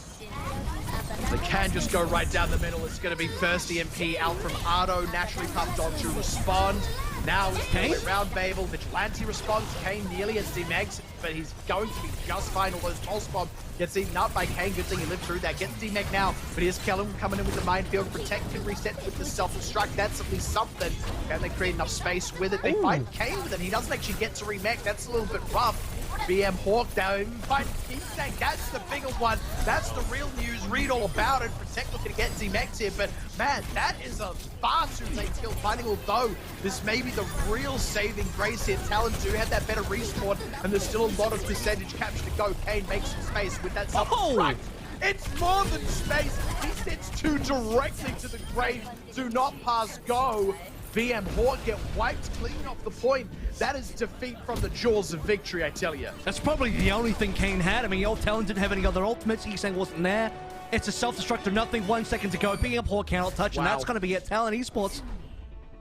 They can just go right down the middle. It's going to be first EMP out from Ardo, naturally pumped on to respond. Now it's going around Babel. Vigilante responds. Kane nearly has D-Megs, but he's going to be just fine. Although his pulse bomb gets eaten up by Kane. Good thing he lived through that. Gets D-Meg now, but here's Kellen coming in with the minefield. Protect can reset with the self-destruct. That's at least something. Can they create enough space with it? They find Kane with it. He doesn't actually get to remech. That's a little bit rough. BM Hawk now even fighting Kingsang. That's the bigger one. That's the real news. Read all about it. Protect looking to get Z-Mex here, but man, that is a far too late kill finding, although this may be the real saving grace here. Talon do have that better respawn, and there's still a lot of percentage capture to go. Kane makes some space with that self-destruct. It's more than space. He sends two directly to the grave. Do not pass go. BM Hawk get wiped clean off the point. That is defeat from the jaws of victory, I tell you. That's probably the only thing Kane had. I mean, old Talon didn't have any other ultimates. He's wasn't there. It's a self-destruct or nothing. 1 second to go. BM Hawk cannot touch, and that's going to be it. Talon Esports.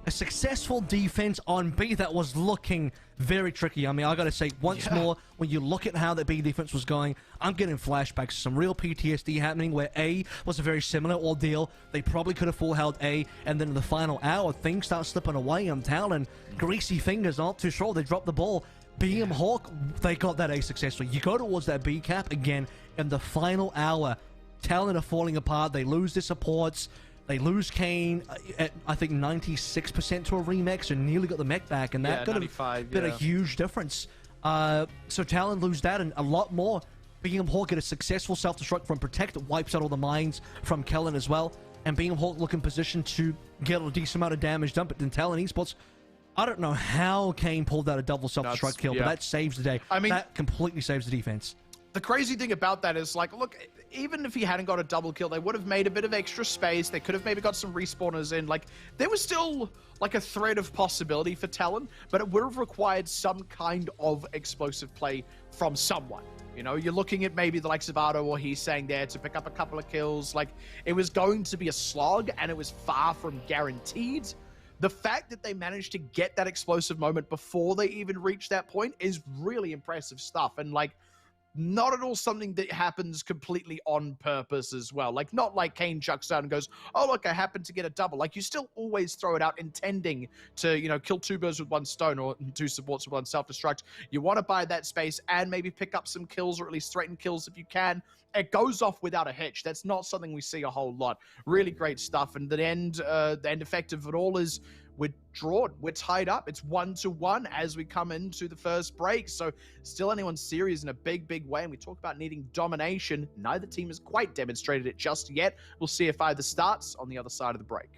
A successful defense on B that was looking very tricky. I mean, I gotta say, once more, when you look at how the B defense was going, I'm getting flashbacks, some real PTSD happening where A was a very similar ordeal. They probably could have full held A, and then in the final hour, things start slipping away on Talon. Greasy fingers, not too sure. They dropped the ball. BM Hawk, they got that A successfully. You go towards that B cap again, in the final hour, Talon are falling apart. They lose their supports. They lose Kane at, I think, 96% to a remix and nearly got the mech back, and that could have been a huge difference. So Talon lose that and a lot more. BM Hawk get a successful self-destruct from Protect that wipes out all the mines from Kellen as well, and BM Hawk look in position to get a decent amount of damage done, but then Talon Esports, I don't know how Kane pulled out a double self-destruct kill, but that saves the day. I mean, that completely saves the defense. The crazy thing about that is, like, look, even if he hadn't got a double kill, they would have made a bit of extra space. They could have maybe got some respawners in. Like, there was still, like, a thread of possibility for Talon, but it would have required some kind of explosive play from someone. You know, you're looking at maybe the likes of Ardo or he's saying there to pick up a couple of kills. Like, it was going to be a slog, and it was far from guaranteed. The fact that they managed to get that explosive moment before they even reached that point is really impressive stuff. And, like, not at all something that happens completely on purpose as well. Like, not like Kane chucks out and goes, oh, look, I happened to get a double. Like, you still always throw it out intending to, you know, kill two birds with one stone or two supports with one self-destruct. You want to buy that space and maybe pick up some kills or at least threaten kills if you can. It goes off without a hitch. That's not something we see a whole lot. Really great stuff. And the end effect of it all is we're drawn. We're tied up. It's 1-1 as we come into the first break. So still anyone's series in a big, big way. And we talk about needing domination. Neither team has quite demonstrated it just yet. We'll see if either starts on the other side of the break.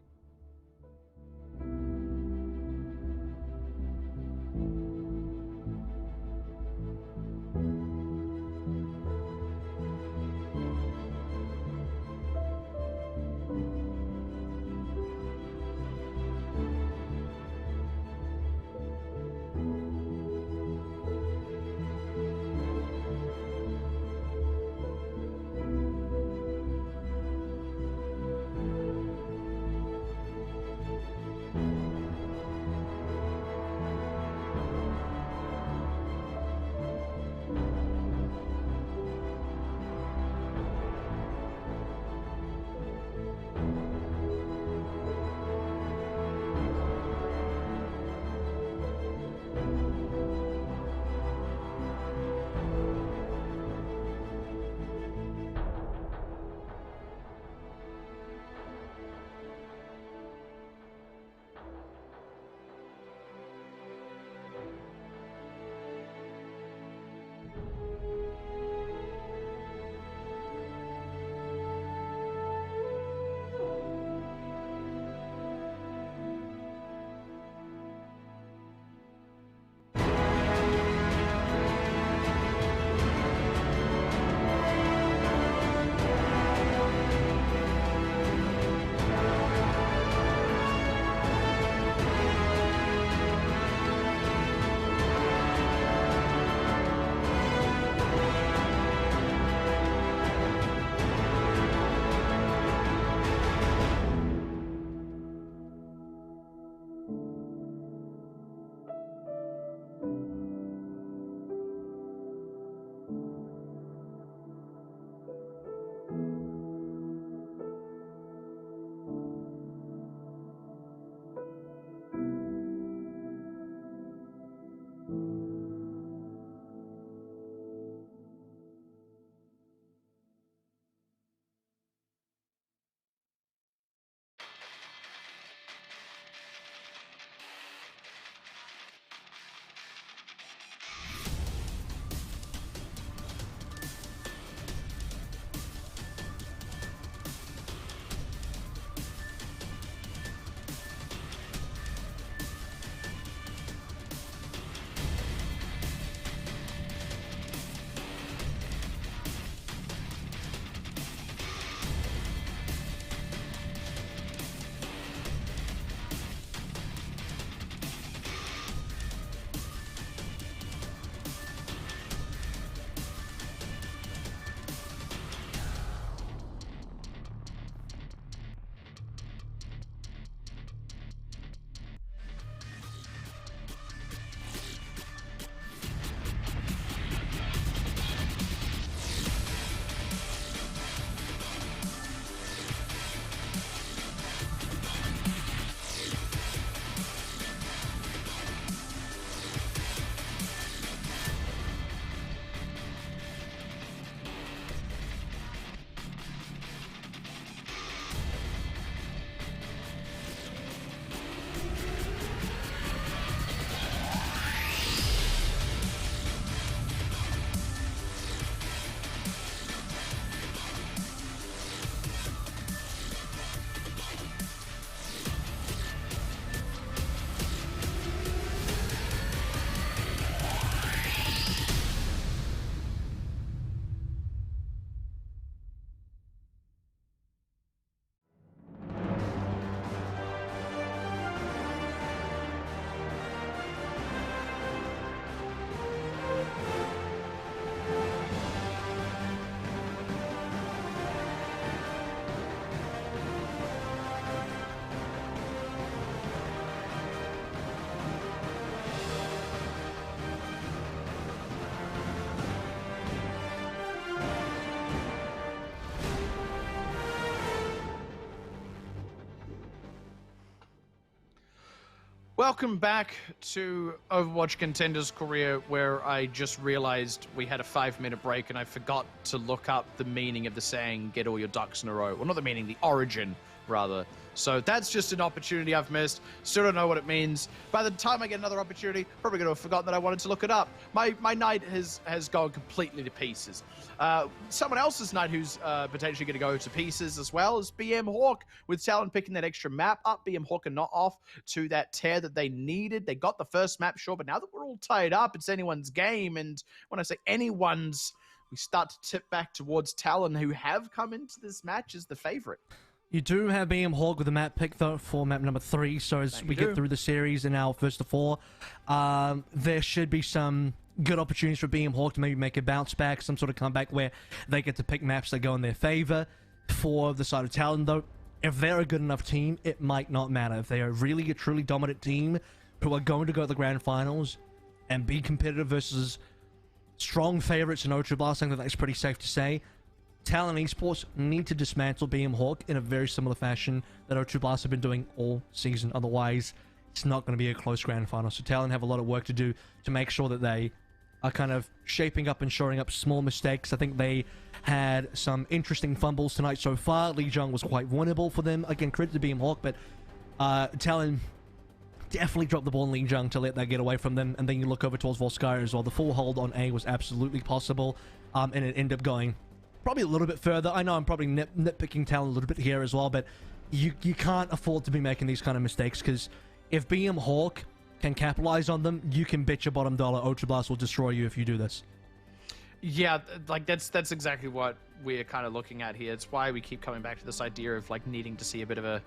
Welcome back to Overwatch Contenders career, where I just realized we had a 5-minute break and I forgot to look up the meaning of the saying, get all your ducks in a row. Well, not the meaning, the origin, rather. So that's just an opportunity I've missed. Still don't know what it means. By the time I get another opportunity, probably going to have forgotten that I wanted to look it up. My night has gone completely to pieces. Someone else's night who's potentially going to go to pieces as well is BM Hawk, with Talon picking that extra map up. BM Hawk are not off to that tear that they needed. They got the first map, sure, but now that we're all tied up, it's anyone's game. And when I say anyone's, we start to tip back towards Talon, who have come into this match as the favorite. You do have BM Hawk with a map pick, though, for map number 3. So as we get through the series and our first of 4, there should be some good opportunities for BM Hawk to maybe make a bounce back, some sort of comeback where they get to pick maps that go in their favor. For the side of Talon, though, if they're a good enough team, it might not matter. If they are really a truly dominant team who are going to go to the grand finals and be competitive versus strong favorites in O2 Blast, I think that's pretty safe to say. Talon Esports need to dismantle BM Hawk in a very similar fashion that O2 Blast have been doing all season. Otherwise, it's not going to be a close grand final. So Talon have a lot of work to do to make sure that they are kind of shaping up and shoring up small mistakes. I think they had some interesting fumbles tonight so far. Lee Jung was quite winnable for them. Again, credit to BM Hawk, but Talon definitely dropped the ball in Lee Jung to let that get away from them. And then you look over towards Volskaya as well. The full hold on A was absolutely possible, and it ended up going probably a little bit further. I know I'm probably nitpicking Talon a little bit here as well, but you can't afford to be making these kind of mistakes, because if BM Hawk can capitalize on them, you can bet your bottom dollar O2 Blast will destroy you if you do this. Yeah, like that's exactly what we're kind of looking at here. It's why we keep coming back to this idea of like needing to see a bit of a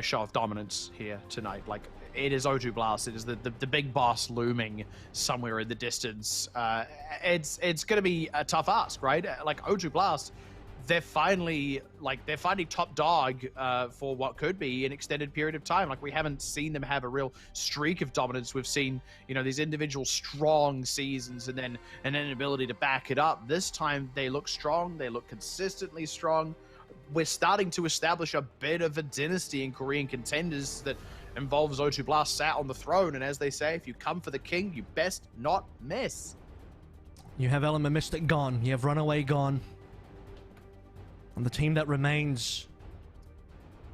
show of dominance here tonight. Like, it is O2 Blast. It is the big boss looming somewhere in the distance. It's going to be a tough ask, right? Like, O2 Blast, they're finally top dog for what could be an extended period of time. Like, we haven't seen them have a real streak of dominance. We've seen, you know, these individual strong seasons and then an inability to back it up. This time they look strong. They look consistently strong. We're starting to establish a bit of a dynasty in Korean Contenders that involves O2 Blast sat on the throne. And as they say, if you come for the king, you best not miss. You have Element Mystic gone. You have Runaway gone. And the team that remains,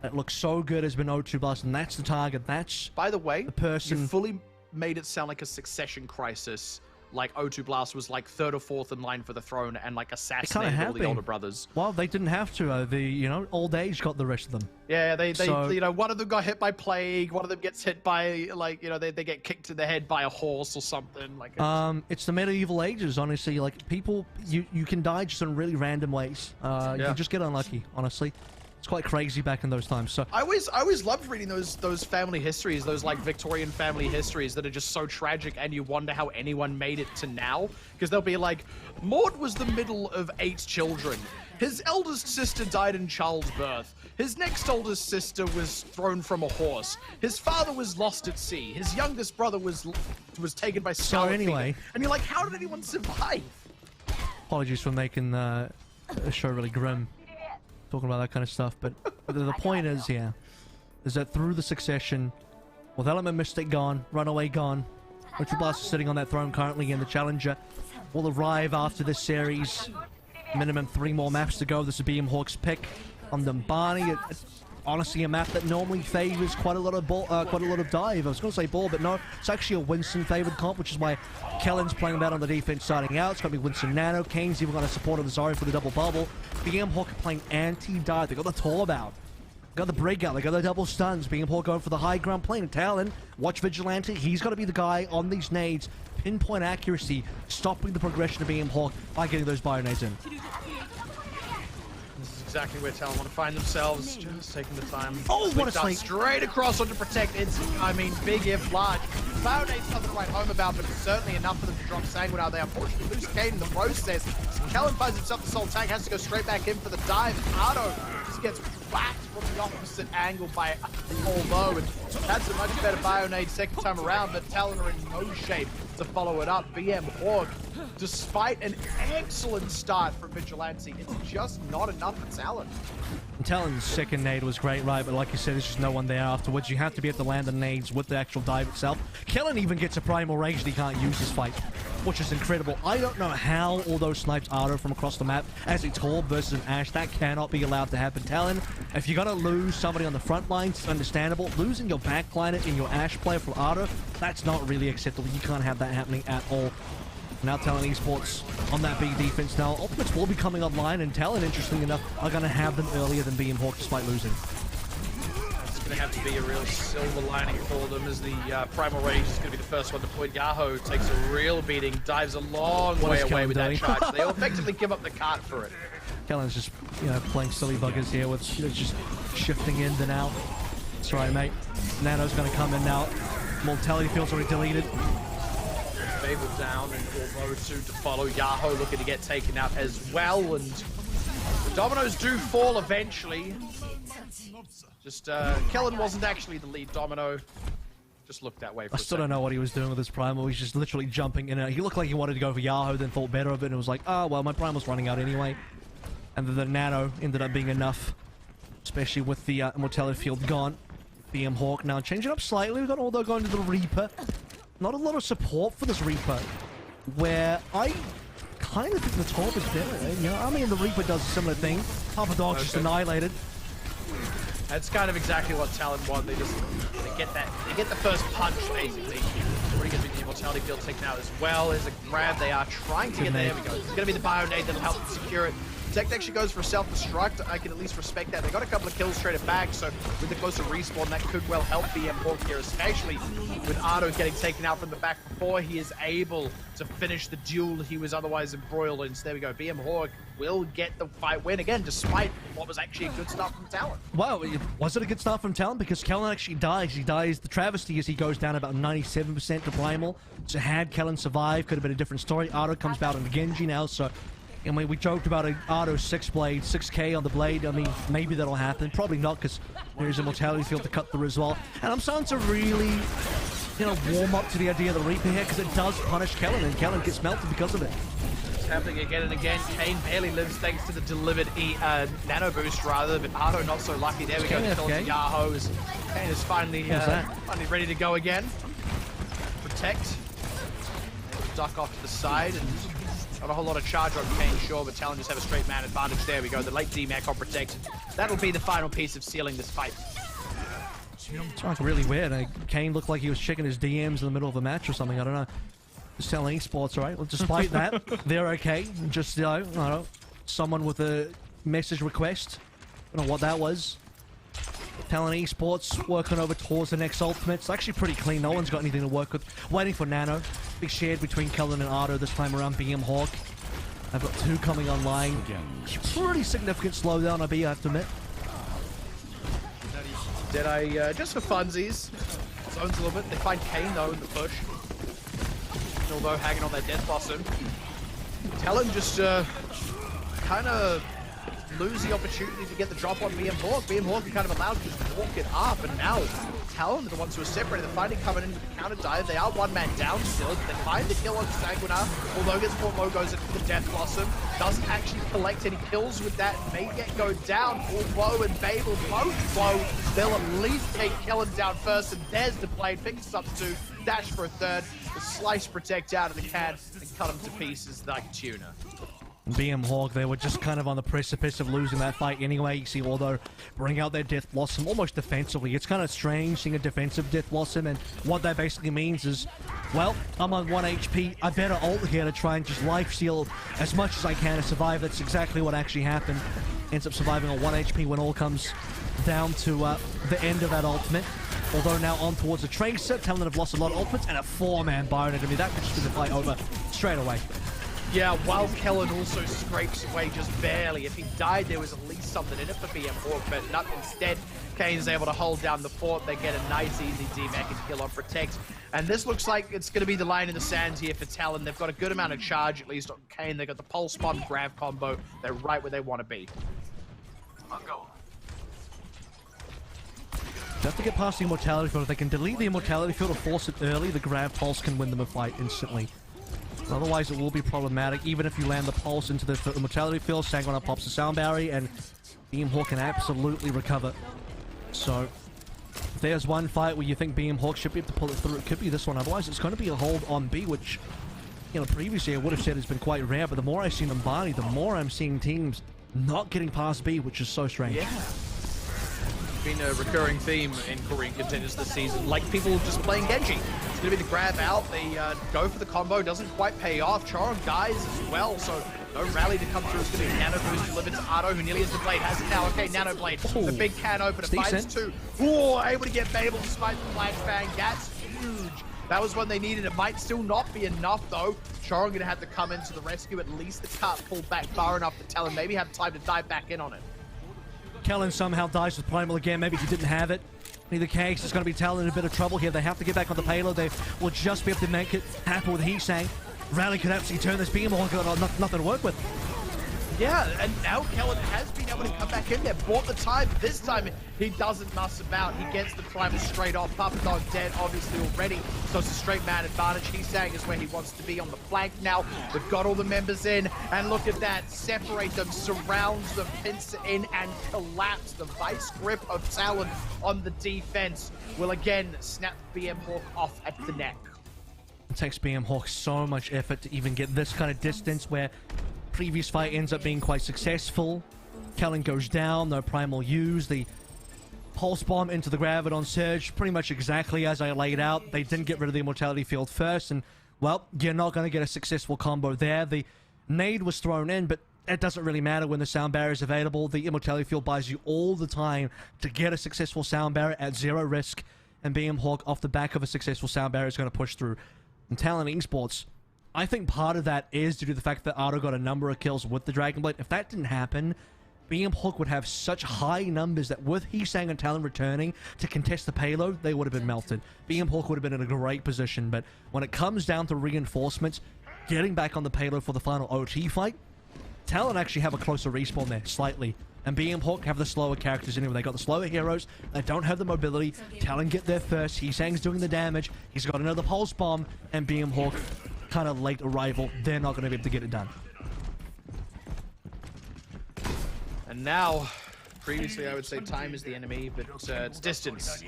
that looks so good, has been O2 Blast, and that's the target. That's, by the way, the person. You fully made it sound like a succession crisis. Like, O2 Blast was like 3rd or 4th in line for the throne and like assassinated all the older brothers. Well, they didn't have to. Old age got the rest of them. Yeah, they one of them got hit by plague. One of them gets hit by, like, they get kicked in the head by a horse or something. Like, it's the medieval ages, honestly. Like, people, you can die just in really random ways. You just get unlucky, honestly. It's quite crazy back in those times. So I always loved reading those family histories, those like Victorian family histories that are just so tragic, and you wonder how anyone made it to now, because they'll be like, Maud was the middle of 8 children. His eldest sister died in childbirth. His next oldest sister was thrown from a horse. His father was lost at sea. His youngest brother was taken by scarlet fever. Anyway, and you're like, how did anyone survive? Apologies for making the show really grim, talking about that kind of stuff, but the point is that through the succession, with Element Mystic gone, Runaway gone, O2 Blast is sitting on that throne currently, and the challenger will arrive after this series. Minimum 3 more maps to go. This is BM Hawk's pick on Dumbani. It's honestly a map that normally favors quite a lot of dive. I was going to say ball, but no, it's actually a Winston favored comp, which is why Kellen's playing that on the defense starting out. It's going to be Winston Nano. Kane's even got a support of the Zari for the double bubble. BM Hawk are playing anti-dive. They got the Torb out. Got the breakout. They got the double stuns. BM Hawk going for the high ground plane. Talon, watch Vigilante. He's got to be the guy on these nades. Pinpoint accuracy, stopping the progression of BM Hawk by getting those bio nades in. Exactly where Talon want to find themselves, just taking the time. Oh, what a slate! Straight across onto Protect. It's, big if large. Bionade's nothing to write home about, but certainly enough for them to drop Sanguine out there. Unfortunately, lose Kane in the process. Kellen finds himself the soul tag, has to go straight back in for the dive. Ardo just gets whacked from the opposite angle by Although, and that's a much better Bionade second time around, but Talon are in no shape to follow it up. BM Hawk, despite an excellent start from Vigilante, it's just not enough for Talon. Talon's second nade was great, right? But like you said, there's just no one there afterwards. You have to be able to land the nades with the actual dive itself. Kellen even gets a primal rage that he can't use this fight, which is incredible. I don't know how all those snipes Ardo from across the map as a Torb versus an Ashe. That cannot be allowed to happen. Talon, if you're going to lose somebody on the front lines, it's understandable. Losing your backliner in your Ashe player for Ardo, that's not really acceptable. You can't have that happening at all. Now Talon Esports on that big defense. Now ultimates will be coming online, and Talon, interestingly enough, are going to have them earlier than BM Hawk despite losing. It's going to have to be a real silver lining for them, as the Primal Rage is going to be the first one to point. Yahoo takes a real beating, dives a long way away with that charge. They'll effectively give up the cart for it. Kellen's just, you know, playing silly buggers here with, you know, just shifting in and out. That's right, mate. Nano's going to come in now. Mortality field's already deleted. Fable down, and Although to follow. Yahoo looking to get taken out as well, and the dominoes do fall eventually. Just Kellen wasn't actually the lead domino. Just looked that way for I still don't know what he was doing with his primal. He's just literally jumping in and out. He looked like he wanted to go for Yahoo, then thought better of it, and it was like, oh well, my primal's running out anyway. And then the nano ended up being enough, especially with the mortality field gone. BM Hawk now changing up slightly. We've got Although going to the Reaper. Not a lot of support for this Reaper, where I kind of think the Torb is better. You know, I mean, the Reaper does a similar thing. Papa Dog's just annihilated. That's kind of exactly what Talon want. They get the first punch basically. Already gets the immortality field taken out as well. There's a grab. They are trying to get there. We go. It's gonna be the Bionade that'll help them secure it. Tech actually goes for self-destruct. I can at least respect that. They got a couple of kills straight back, so with the closer respawn, that could well help BM Hawk here, especially with Ardo getting taken out from the back before he is able to finish the duel he was otherwise embroiled in. So there we go. BM Hawk will get the fight win again, despite what was actually a good start from Talon. Wow, was it a good start from Talon? Because Kellen actually dies. He dies. The travesty is he goes down about 97% to Primal. So had Kellen survived, could have been a different story. Ardo comes out on Genji now, so... And we joked about an Ardo 6 blade, 6k on the blade. I mean, maybe that'll happen. Probably not, because there's a mortality field to cut through as well. And I'm starting to really, you know, warm up to the idea of the Reaper here, because it does punish Kellen, and Kellen gets melted because of it. It's happening again and again. Kane barely lives thanks to the delivered nano boost, rather, but Ardo not so lucky. There we go. The kill to Yahoo. Kane is finally ready to go again. Protect. Duck off to the side, and not a whole lot of charge on Kane, sure, but Talon just have a straight man advantage. There we go. The late DMAC on Protect. That'll be the final piece of sealing this fight. It's like really weird. Kane looked like he was checking his DMs in the middle of a match or something. I don't know. Just telling Esports, right? Well, despite that, they're okay. Just, you know, I don't know, someone with a message request. I don't know what that was. Talon Esports working over towards the next ultimate. It's actually pretty clean. No one's got anything to work with. Waiting for Nano. Big shared between Kellen and Ardo this time around. BM Hawk. I've got 2 coming online. Pretty significant slowdown, I have to admit. Deadeye, just for funsies, zones a little bit. They find Kane though in the push. Although hanging on that Death Blossom. Talon just kind of lose the opportunity to get the drop on BM Hawk. BM Hawk kind of allowed to just walk it up, and now Talon are the ones who are separated. They're finally coming into the counter dive. They are one man down still. They find the kill on Sanguinar. Although gets more low, goes in for the Death Blossom. Doesn't actually collect any kills with that. May get go down. Although and Babel both low. They'll at least take Kellen down first, and there's the blade. Picks up 2. Dash for a 3rd. The slice Protect out of the can and cut him to pieces like tuna. BM Hawk, they were just kind of on the precipice of losing that fight anyway. You see Although bring out their Death Blossom almost defensively. It's kind of strange seeing a defensive Death Blossom, and what that basically means is, well, I'm on 1 HP. I better ult here to try and just life steal as much as I can to survive. That's exactly what actually happened. Ends up surviving on 1 HP when all comes down to the end of that ultimate. Although now on towards the Tracer, Talon have lost a lot of ultimates, and a 4-man Bionade. I mean, that could just be the fight over straight away. Yeah, while Kellen also scrapes away just barely. If he died, there was at least something in it for BM Hawk, but not instead. Kane's able to hold down the fort. They get a nice, easy DMAC and kill on Protect. And this looks like it's going to be the line in the sand here for Talon. They've got a good amount of charge, at least on Kane. They've got the Pulse Bomb grab combo. They're right where they want to be. They have to get past the Immortality Field. If they can delete the Immortality Field or force it early, the Grab Pulse can win them a fight instantly. Otherwise, it will be problematic. Even if you land the Pulse into the Immortality Field, Sanguinar pops the Sound Barrier, and BM can absolutely recover. So, if there's one fight where you think BM should be able to pull it through, it could be this one. Otherwise, it's going to be a hold on B, which, you know, previously I would have said has been quite rare, but the more I've seen Numbani, the more I'm seeing teams not getting past B, which is so strange. Yeah. Been a recurring theme in Korean contenders this season, like people just playing Genji. It's going to be the grab out, they go for the combo, doesn't quite pay off. Charon dies as well, so no rally to come through. It's going to be Nano Boost delivered to Ardo, who nearly has the blade, has it now. Okay, Nano Blade, the big can opener, finds two. Ooh, able to get Babel despite the flashbang, that's huge. That was one they needed. It might still not be enough though. Charon going to have to come into the rescue. At least the cart pulled back far enough to Talon maybe have time to dive back in on it. Kellen somehow dies with Primal again. Maybe he didn't have it. In either case, it's going to be Talon in a bit of trouble here. They have to get back on the payload. They will just be able to make it happen with Heesang. Rally could absolutely turn this beam. Got nothing to work with. Yeah, and now Kellen has been able to come back in there, bought the time. This time, he doesn't muss about. He gets the Primal straight off. Papadon dead, obviously, already. So it's a straight man advantage. He's saying is where he wants to be on the flank now. We've got all the members in, and look at that. Separate them, surrounds them, pinch in, and collapse. The vice grip of Talon on the defense will again snap BM off at the neck. It takes BM so much effort to even get this kind of distance where previous fight ends up being quite successful. Kellen goes down, no Primal used. The Pulse Bomb into the Graviton Surge, pretty much exactly as I laid out. They didn't get rid of the Immortality Field first, and, well, you're not going to get a successful combo there. The nade was thrown in, but it doesn't really matter when the Sound Barrier is available. The Immortality Field buys you all the time to get a successful Sound Barrier at 0 risk, and BM off the back of a successful Sound Barrier is going to push through. And Talon Esports, I think part of that is due to the fact that Ardo got a number of kills with the Dragon Blade. If that didn't happen, BM would have such high numbers that with Heesang and Talon returning to contest the payload, they would have been melted. BM would have been in a great position, but when it comes down to reinforcements, getting back on the payload for the final OT fight, Talon actually have a closer respawn there, slightly. And BM have the slower characters anyway. They got the slower heroes. They don't have the mobility. Talon get there first. Heesang's doing the damage. He's got another Pulse Bomb. And BM kind of late arrival. They're not going to be able to get it done. And now, previously I would say time is the enemy, but it's distance.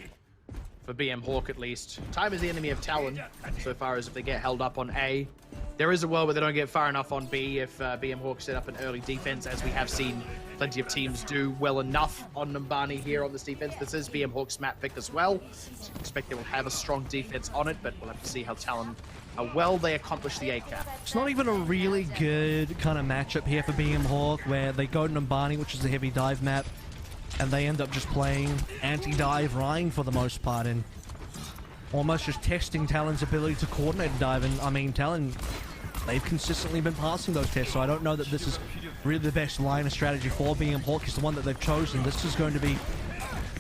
For BM at least. Time is the enemy of Talon, so far as if they get held up on A. There is a world where they don't get far enough on B if BM set up an early defense, as we have seen plenty of teams do well enough on Numbani here on this defense. This is BM map pick as well, so you expect they will have a strong defense on it, but we'll have to see how Talon, how well they accomplish the A-cap. It's not even a really good kind of matchup here for BM where they go to Numbani, which is a heavy dive map, and they end up just playing anti-dive Rhine for the most part, and almost just testing Talon's ability to coordinate a dive. And I mean, Talon, they've consistently been passing those tests, so I don't know that this is really the best line of strategy for BM is the one that they've chosen. This is going to be,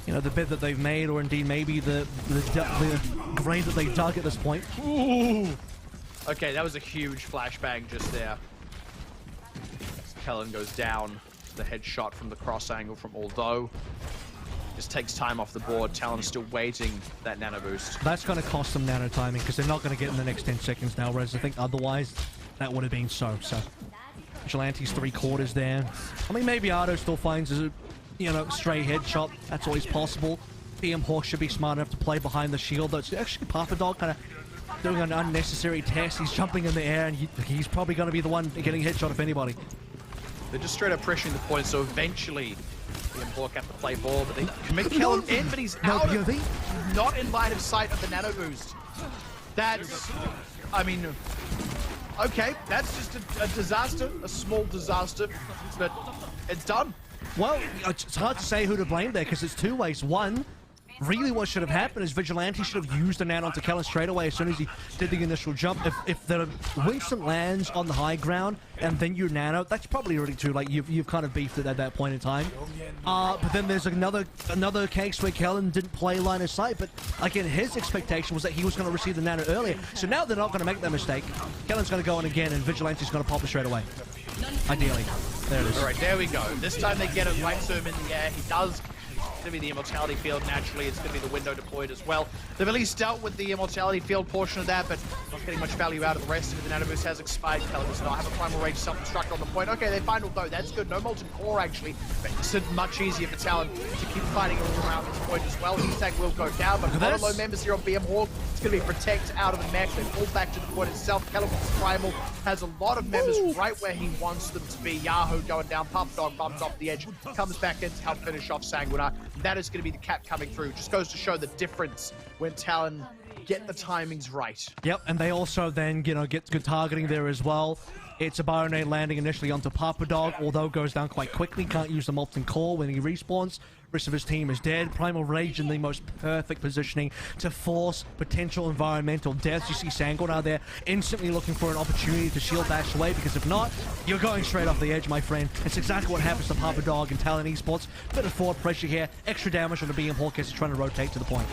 you know, the bed that they've made, or indeed maybe the grave that they dug at this point. Ooh. Okay, that was a huge flashbang just there. Kellen goes down. The headshot from the cross angle from Aldo. Just takes time off the board. Talon's still waiting that nano boost. That's going to cost them nano timing because they're not going to get in the next 10 seconds now, whereas I think otherwise that would have been so. Vigilante's 3/4 there. I mean, maybe Ardo still finds a, you know, stray headshot. That's always possible. BM should be smart enough to play behind the shield, though. It's actually Papadog kind of doing an unnecessary test. He's jumping in the air, and he's probably going to be the one getting headshot, if anybody. They're just straight up pressuring the point, so eventually BM have to play ball, but they commit Kellen in, but he's out of, not in line of sight of the nano boost. That's, I mean, okay, that's just a disaster, a small disaster, but it's done. Well, it's hard to say who to blame there because it's two ways. One, really what should have happened is Vigilante should have used the nano onto Kellen straight away as soon as he did the initial jump. If the Winston lands on the high ground and then you nano, that's probably already too late. You've kind of beefed it at that point in time. But then there's another case where Kellen didn't play line of sight, but again, his expectation was that he was going to receive the nano earlier. So now they're not going to make that mistake. Kellen's going to go in again and Vigilante's going to pop it straight away. Ideally. There it is. All right, there we go. This time they get it right to him in the air. He does going to be the Immortality Field. Naturally, it's going to be the window deployed as well. They've at least dealt with the Immortality Field portion of that, but not getting much value out of the rest of it. The Nano Boost has expired. Talon does not have a Primal Rage self-destruct on the point. Okay, they final though. That's good. No Molten Core, actually. Makes it much easier for Talon to keep fighting around this point as well. His tag will go down, but a lot of low members here on BM Hawk. It's going to be Protect out of the mech. They fall back to the point itself. Califor's Primal has a lot of members right where he wants them to be. Yahoo going down. Pup Dog bumps off the edge. Comes back in to help finish off Sanguinar. That is going to be the cap coming through. Just goes to show the difference when Talon get the timings right. Yep, and they also then, get good targeting there as well. It's a Baronade landing initially onto Papa Dog, although goes down quite quickly. Can't use the Molten Core when he respawns. Rest of his team is dead. Primal Rage in the most perfect positioning to force potential environmental deaths. You see Sanguinar there instantly looking for an opportunity to shield bash away, because if not, you're going straight off the edge, my friend. It's exactly what happens to Papa Dog and Talon Esports. Bit of forward pressure here. Extra damage on the BM Hawk as he's trying to rotate to the point.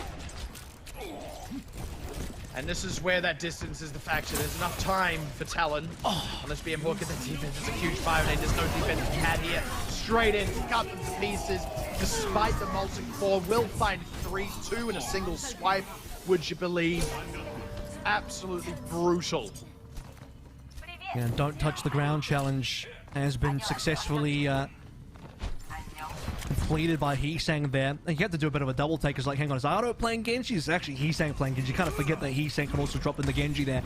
And this is where that distance is the factor. There's enough time for Talon. Unless BM Hawk at the defense. It's a huge fire nade. There's no defense to cat here. Straight in, cut them to pieces. Despite the Molten Core, will find 3-2 in a single swipe. Would you believe? Absolutely brutal. And don't touch the ground challenge has been successfully completed by Heesang there. And you have to do a bit of a double take. It's like, hang on, is Ado playing Genji? It's actually Heesang playing Genji. You kind of forget that Heesang can also drop in the Genji there.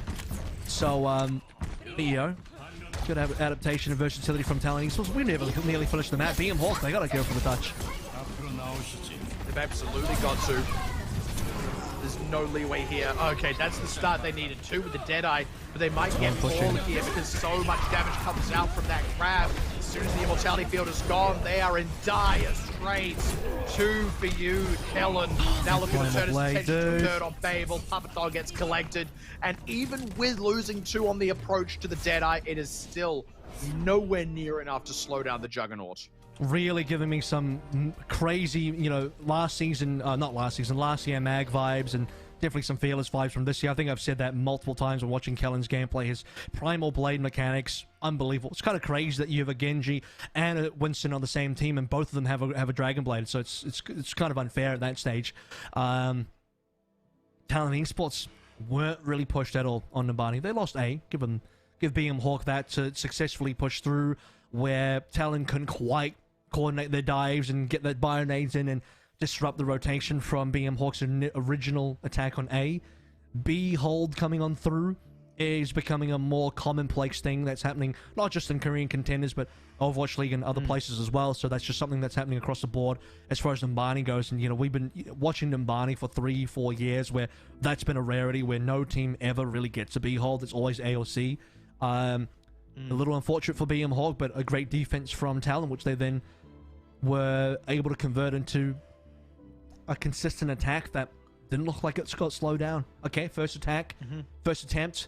So, there you go. Good adaptation and versatility from Talon Esports. We nearly finished the map. BM Hawk, they gotta go for the touch. They've absolutely got to. There's no leeway here. Okay, that's the start they needed too with the Deadeye, but they might get all here because so much damage comes out from that grab. As soon as the Immortality Field is gone, they are in dire straits. 2 for you, Kellen. Now looking to turn his attention to third on Babel. Papa Dog gets collected, and even with losing 2 on the approach to the Deadeye, it is still nowhere near enough to slow down the Juggernaut. Really giving me some crazy, last year mag vibes, and definitely some Fearless vibes from this year. I think I've said that multiple times when watching Kellen's gameplay. His Primal Blade mechanics, unbelievable. It's kind of crazy that you have a Genji and a Winston on the same team, and both of them have a Dragon Blade, so it's kind of unfair at that stage. Talon Esports weren't really pushed at all on Numbani. They lost A. Give BM Hawk that to successfully push through, where Talon couldn't quite coordinate their dives and get that Baronades in and disrupt the rotation from BM Hawk's original attack on A. B hold coming on through is becoming a more commonplace thing that's happening not just in Korean contenders, but Overwatch League and other places as well. So that's just something that's happening across the board as far as Numbani goes. And we've been watching Numbani for 3-4 years, where that's been a rarity, where no team ever really gets a B hold. It's always A or C. A little unfortunate for BM Hawk, but a great defense from Talon, which they then were able to convert into a consistent attack that didn't look like it's got slowed down. Okay, first attack, first attempt,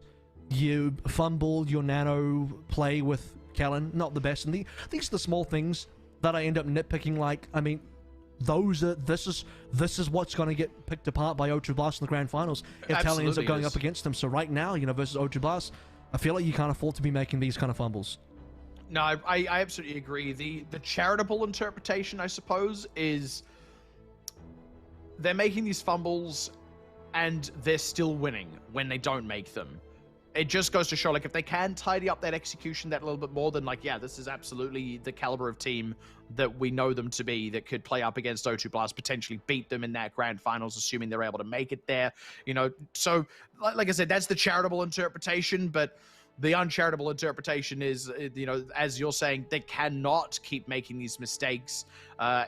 you fumble your nano play with Kellen, not the best. And these are the small things that I end up nitpicking. Like, I mean, this is what's going to get picked apart by O2 Blast in the grand finals if Talon ends up going up against them. So right now, versus O2 Blast, I feel like you can't afford to be making these kind of fumbles. No, I absolutely agree. The charitable interpretation, I suppose, is they're making these fumbles and they're still winning when they don't make them. It just goes to show, like, if they can tidy up that execution that a little bit more, then, like, yeah, this is absolutely the caliber of team that we know them to be, that could play up against O2 Blast, potentially beat them in that grand finals, assuming they're able to make it there. So, like I said, that's the charitable interpretation, but the uncharitable interpretation is, as you're saying, they cannot keep making these mistakes.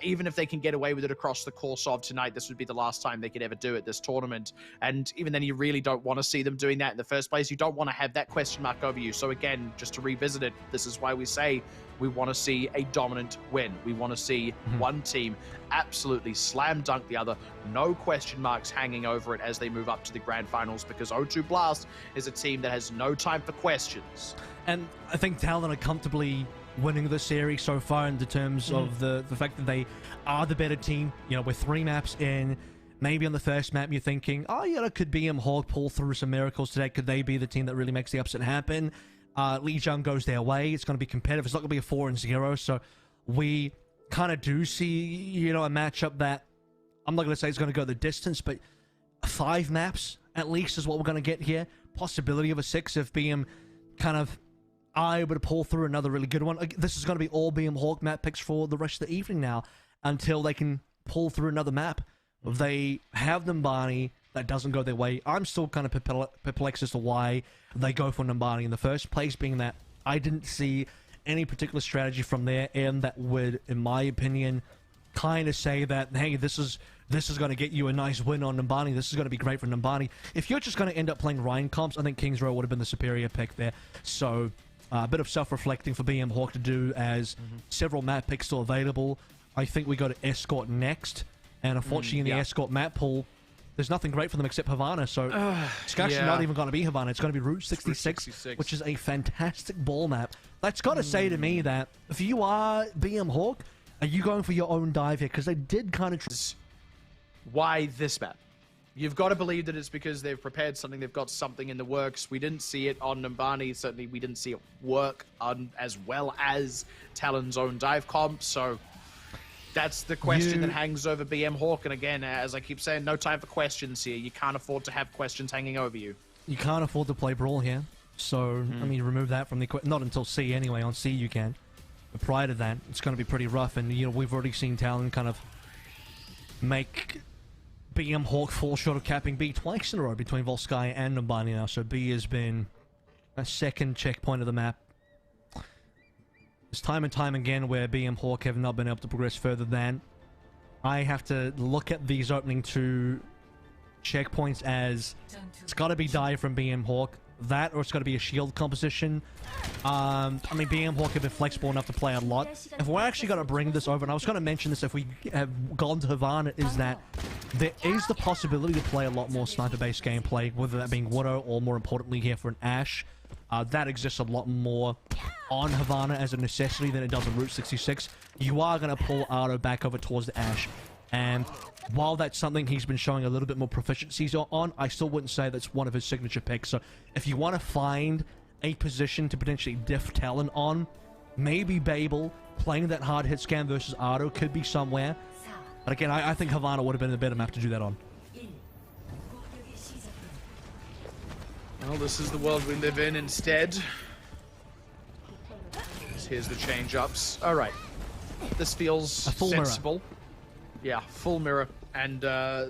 Even if they can get away with it across the course of tonight, this would be the last time they could ever do it, this tournament. And even then, you really don't want to see them doing that in the first place. You don't want to have that question mark over you. So again, just to revisit it, this is why we say we want to see a dominant win. We want to see one team absolutely slam dunk the other. No question marks hanging over it as they move up to the grand finals, because O2 Blast is a team that has no time for questions. And I think Talon are comfortably winning the series so far in the terms of the fact that they are the better team. We're 3 maps in. Maybe on the first map you're thinking, oh yeah, that could BM Hawk pull through some miracles today. Could they be the team that really makes the upset happen? Lijiang goes their way. It's going to be competitive. It's not going to be a 4-0. So we kind of do see, you know, a matchup that I'm not going to say it's going to go the distance, but 5 maps at least is what we're going to get here. Possibility of a 6 if BM kind of are able to pull through another really good one. This is going to be all BM Hawk map picks for the rest of the evening now until they can pull through another map. If they have Numbani, that doesn't go their way. I'm still kind of perplexed as to why they go for Numbani in the first place, being that I didn't see any particular strategy from their end that would, in my opinion, kind of say that, hey, this is going to get you a nice win on Numbani. This is going to be great for Numbani. If you're just going to end up playing Ryan comps, I think King's Row would have been the superior pick there. So a bit of self-reflecting for BM Hawk to do, as several map picks still available. I think we go to Escort next, and unfortunately in the Escort map pool, there's nothing great for them except Havana, so it's actually not even going to be Havana. It's going to be Route 66, which is a fantastic ball map. That's got to say to me that if you are BM Hawk, are you going for your own dive here? Because they did kind of... Why this map? You've got to believe that it's because they've prepared something, they've got something in the works. We didn't see it on Numbani, certainly we didn't see it work on as well as Talon's own dive comp, so... That's the question that hangs over BM Hawk, and again, as I keep saying, no time for questions here. You can't afford to have questions hanging over you. You can't afford to play Brawl here, so, I mean, remove that from the not until C anyway. On C you can. But prior to that, it's going to be pretty rough, and, you know, we've already seen Talon kind of make BM Hawk fall short of capping B twice in a row between Volskaya and Numbani now, so B has been a second checkpoint of the map. There's time and time again where BM Hawk have not been able to progress further than. I have to look at these opening 2 checkpoints as it's got to be dive from BM Hawk. That, or it's got to be a shield composition. I mean, BM Hawk have been flexible enough to play a lot. If we're actually going to bring this over, and I was going to mention this if we have gone to Havana, is that there is the possibility to play a lot more sniper-based gameplay, whether that being Widow or, more importantly, here for an Ashe. That exists a lot more on Havana as a necessity than it does on Route 66. You are going to pull Ardo back over towards the Ashe. And while that's something he's been showing a little bit more proficiencies on, I still wouldn't say that's one of his signature picks. So if you want to find a position to potentially diff Talon on, maybe Babel playing that hard hit scan versus Ardo could be somewhere. But again, I think Havana would have been a better map to do that on. Well, this is the world we live in instead. Here's the change-ups. All right. This feels sensible. Mirror. Yeah, full mirror. And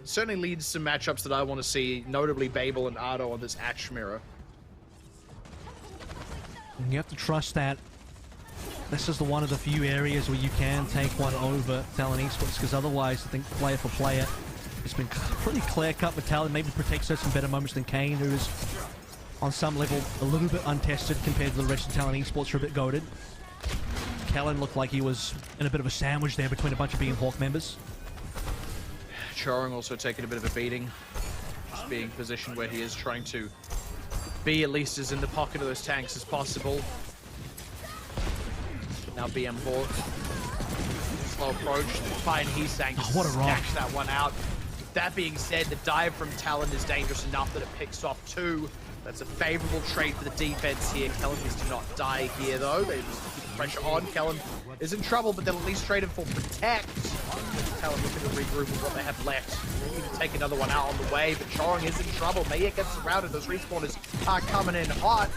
certainly leads some matchups that I want to see, notably Babel and Ardo on this Ashe mirror. You have to trust that this is one of the few areas where you can take one over Talon Esports, because otherwise, I think player for player, it's been pretty clear-cut with Talon. Maybe protects us in better moments than Kane, who is on some level a little bit untested compared to the rest of Talon Esports, who are a bit goated. Kellen looked like he was in a bit of a sandwich there between a bunch of BM Hawk members. Choring also taking a bit of a beating. Just being positioned where he is trying to be at least as in the pocket of those tanks as possible. Now BM Hawk. Slow approach. Fine, he sank. What a rock. Snatched that one out. That being said, the dive from Talon is dangerous enough that it picks off 2. That's a favorable trade for the defense here. Kellen is to not die here, though. They just keep the pressure on. Kellen is in trouble, but they'll at least trade him for protect. Talon looking to regroup with what they have left. They need to take another one out on the way, but Choring is in trouble. Maya gets surrounded. Those respawners are coming in hot.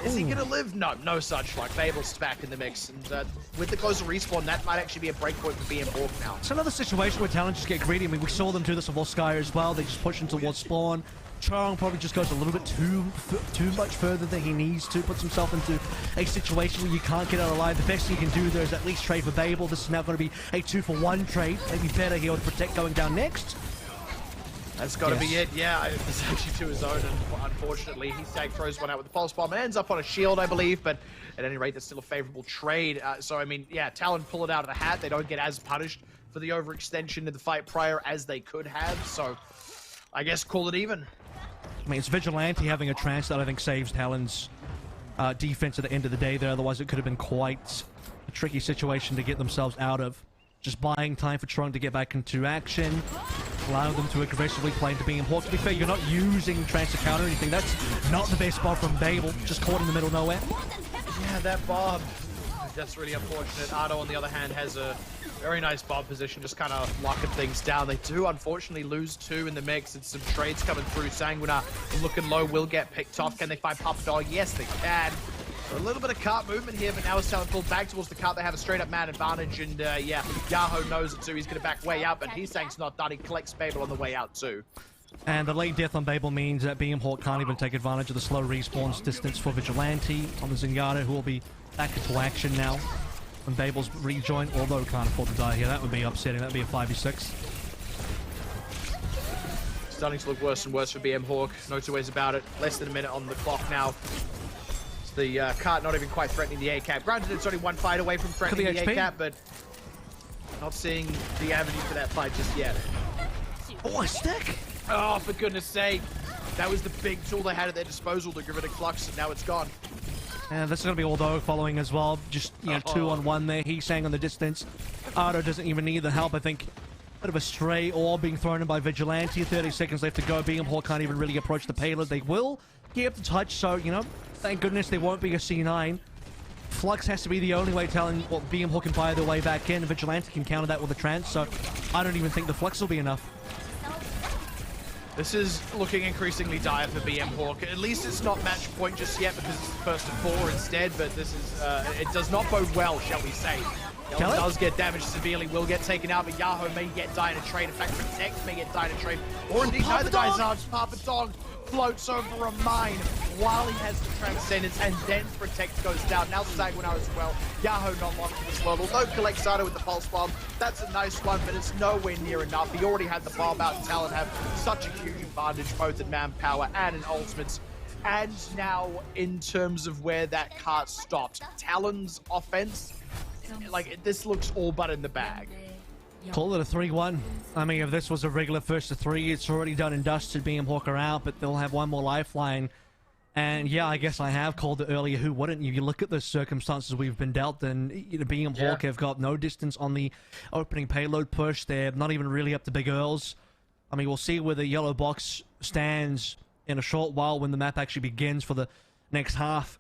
Is he going to live? No, no such luck. Babel's back in the mix, and with the closer respawn, that might actually be a breakpoint for BM Hawk now. It's another situation where Talon just get greedy. I mean, we saw them do this with Volskaya as well. They just push him towards spawn. Chong probably just goes a little bit too much further than he needs to, puts himself into a situation where you can't get out alive. The best you can do there is at least trade for Babel. This is now going to be a 2-for-1 trade. Maybe better here with Protect going down next. That's got to be it, yeah. It's actually to his own, and unfortunately, he throws one out with the pulse bomb and ends up on a shield, I believe, but at any rate, that's still a favorable trade. So, I mean, yeah, Talon pull it out of the hat. They don't get as punished for the overextension in the fight prior as they could have, so I guess call it even. I mean, it's Vigilante having a trance that I think saves Talon's defense at the end of the day there. Otherwise, it could have been quite a tricky situation to get themselves out of. Just buying time for Tron to get back into action, allowing them to aggressively play into BM Hawk. To be fair, you're not using trance to counter anything. That's not the best spot from Babel. Just caught in the middle of nowhere. Yeah, that bomb. That's really unfortunate. Ardo, on the other hand, has a very nice bomb position, just kind of locking things down. They do, unfortunately, lose 2 in the mix. It's some trades coming through. Sanguinar looking low, will get picked off. Can they find Papa Dog? Yes, they can. So a little bit of cart movement here, but now it's Talon pulled back towards the cart. They have a straight-up man advantage, and yeah, Yahoo knows it too. He's going to back way out, but he's saying it's not done. He collects Babel on the way out too. And the late death on Babel means that BM Hawk can't even take advantage of the slow respawns distance for Vigilante on the Zenyatta, who will be back into action now when Babel's rejoined, although can't afford to die here. That would be upsetting. That would be a 5v6. Starting to look worse and worse for BM Hawk. No two ways about it. Less than a minute on the clock now. So the cart not even quite threatening the A-cap. Granted, it's only 1 fight away from threatening the A-cap, but not seeing the avenue for that fight just yet. Oh, a stick! Oh, for goodness sake. That was the big tool they had at their disposal to give it a clutch, and now it's gone. And this is going to be Aldo following as well. Just, you know, 2-on-1 there. He's saying on the distance. Ardo doesn't even need the help. I think a bit of a stray orb being thrown in by Vigilante. 30 seconds left to go. BM Hawk can't even really approach the payload. They will get the touch, so, you know, thank goodness there won't be a C9. Flux has to be the only way Talon, well, BM Hawk can buy their way back in. Vigilante can counter that with a trance, so I don't even think the Flux will be enough. This is looking increasingly dire for BM Hawk. At least it's not match point just yet because it's the first of 4 instead, but this is, it does not bode well, shall we say. Talon does get damaged severely, will get taken out, but Yahoo may get die in a trade. In fact, Protect may get die in a trade. Or indeed, neither dies out. Papa Dog floats over a mine while he has the Transcendence, and then Protect goes down. Now Sanguinar as well. Yahoo not locked in this world. Although collects Sato with the Pulse Bomb, that's a nice one, but it's nowhere near enough. He already had the bomb out, and Talon have such a huge advantage, both in manpower and in ultimates. And now, in terms of where that cart stopped, Talon's offense, like, this looks all but in the bag. Call it a 3-1. I mean, if this was a regular first to 3, it's already done and dusted. BM Hawk are out, but they'll have one more lifeline. And yeah, I guess I have called it earlier. Who wouldn't? You look at the circumstances we've been dealt, and you know, BM Hawk have got no distance on the opening payload push. They're not even really up to Big Earls. I mean, we'll see where the yellow box stands in a short while when the map actually begins for the next half.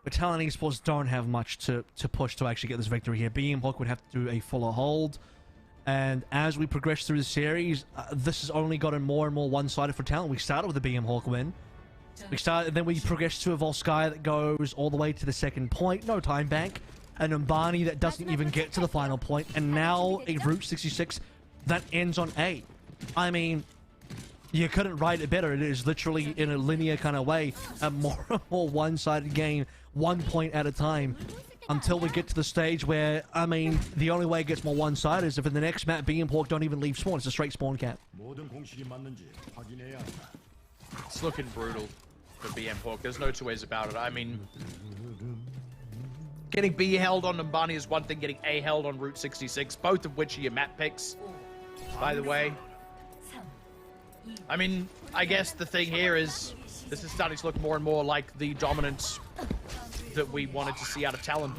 But Talon Esports don't have much to push to actually get this victory here. BM Hawk would have to do a fuller hold. And as we progress through the series, this has only gotten more and more one-sided for Talon. We started with a BM Hawk win. Then we progressed to a Volskaya that goes all the way to the second point. No time bank. An Umbani that doesn't even get to the final point. And now a Route 66 that ends on A. I mean, you couldn't write it better. It is literally, in a linear kind of way, a more and more one-sided game, 1 point at a time. Until we get to the stage where, I mean, the only way it gets more one-sided is if in the next map, BM Hawk don't even leave spawn. It's a straight spawn cap. It's looking brutal for BM Hawk. There's no two ways about it. I mean, getting B held on Numbani is one thing, getting A held on Route 66, both of which are your map picks, by the way. I mean, I guess the thing here is this is starting to look more and more like the dominance that we wanted to see out of Talon.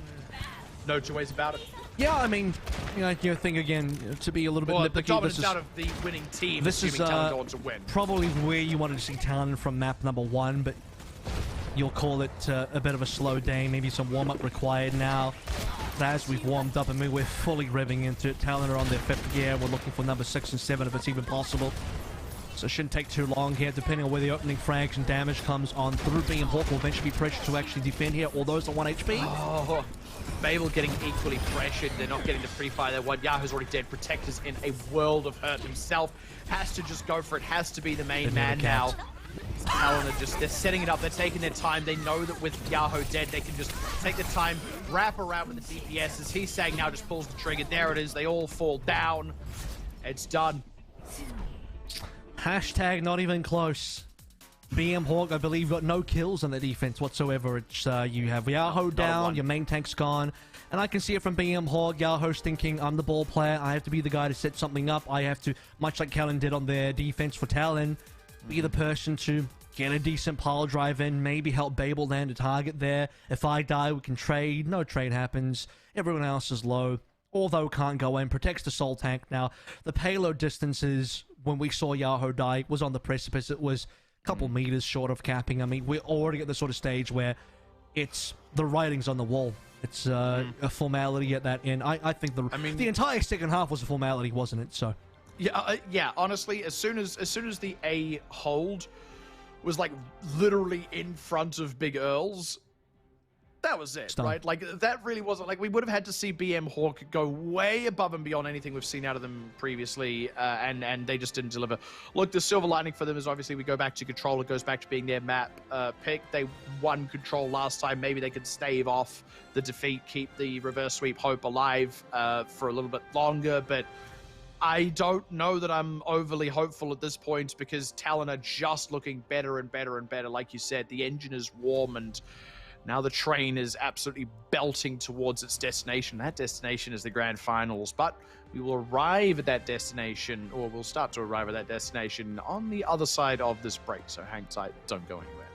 No two ways about it. Yeah, I mean, you think again, to be a little bit nitpicky, the dominance out of the winning team, this is Talon going to win. Probably where you wanted to see Talon from map number 1, but you'll call it a bit of a slow day, maybe some warm-up required now. As we've warmed up, I mean, we're fully revving into it. Talon are on their 5th gear. We're looking for number 6 and 7 if it's even possible. So it shouldn't take too long here, depending on where the opening frags and damage comes on through. BM Hawk will eventually be pressured to actually defend here, although it's on 1 HP. Oh, Babel getting equally pressured. They're not getting the free fire there. One Yahoo's already dead. Protector's in a world of hurt himself. Has to just go for it. Has to be the main man now. Talon are just, they're setting it up. They're taking their time. They know that with Yahoo dead, they can just take the time, wrap around with the DPS. As he's saying now, just pulls the trigger. There it is. They all fall down. It's done. Hashtag not even close. BM Hawk, I believe, got no kills on the defense whatsoever. It's, you have Yahoo down, your main tank's gone. And I can see it from BM Hawk. Yahoo's thinking, I'm the ball player. I have to be the guy to set something up. I have to, much like Talon did on their defense for Talon, be the person to get a decent pile drive in, maybe help Babel land a target there. If I die, we can trade. No trade happens. Everyone else is low. Although can't go in, protects the soul tank. Now, the payload distances, when we saw Yahoo die, was on the precipice. It was a couple meters short of capping. I mean, we're already at the sort of stage where it's the writing's on the wall. It's a formality at that end. I think the entire second half was a formality, wasn't it? So yeah. Honestly, as soon as the A hold was like literally in front of Big Earl's, that was it, right? Like, that really wasn't, like, we would have had to see BM Hawk go way above and beyond anything we've seen out of them previously, and they just didn't deliver. Look, the silver lining for them is obviously we go back to Control. It goes back to being their map pick. They won Control last time. Maybe they could stave off the defeat, keep the reverse sweep hope alive for a little bit longer, but I don't know that I'm overly hopeful at this point, because Talon are just looking better and better and better. Like you said, the engine is warm, and now the train is absolutely belting towards its destination. That destination is the grand finals, but we will arrive at that destination, or we'll start to arrive at that destination on the other side of this break. So hang tight, don't go anywhere.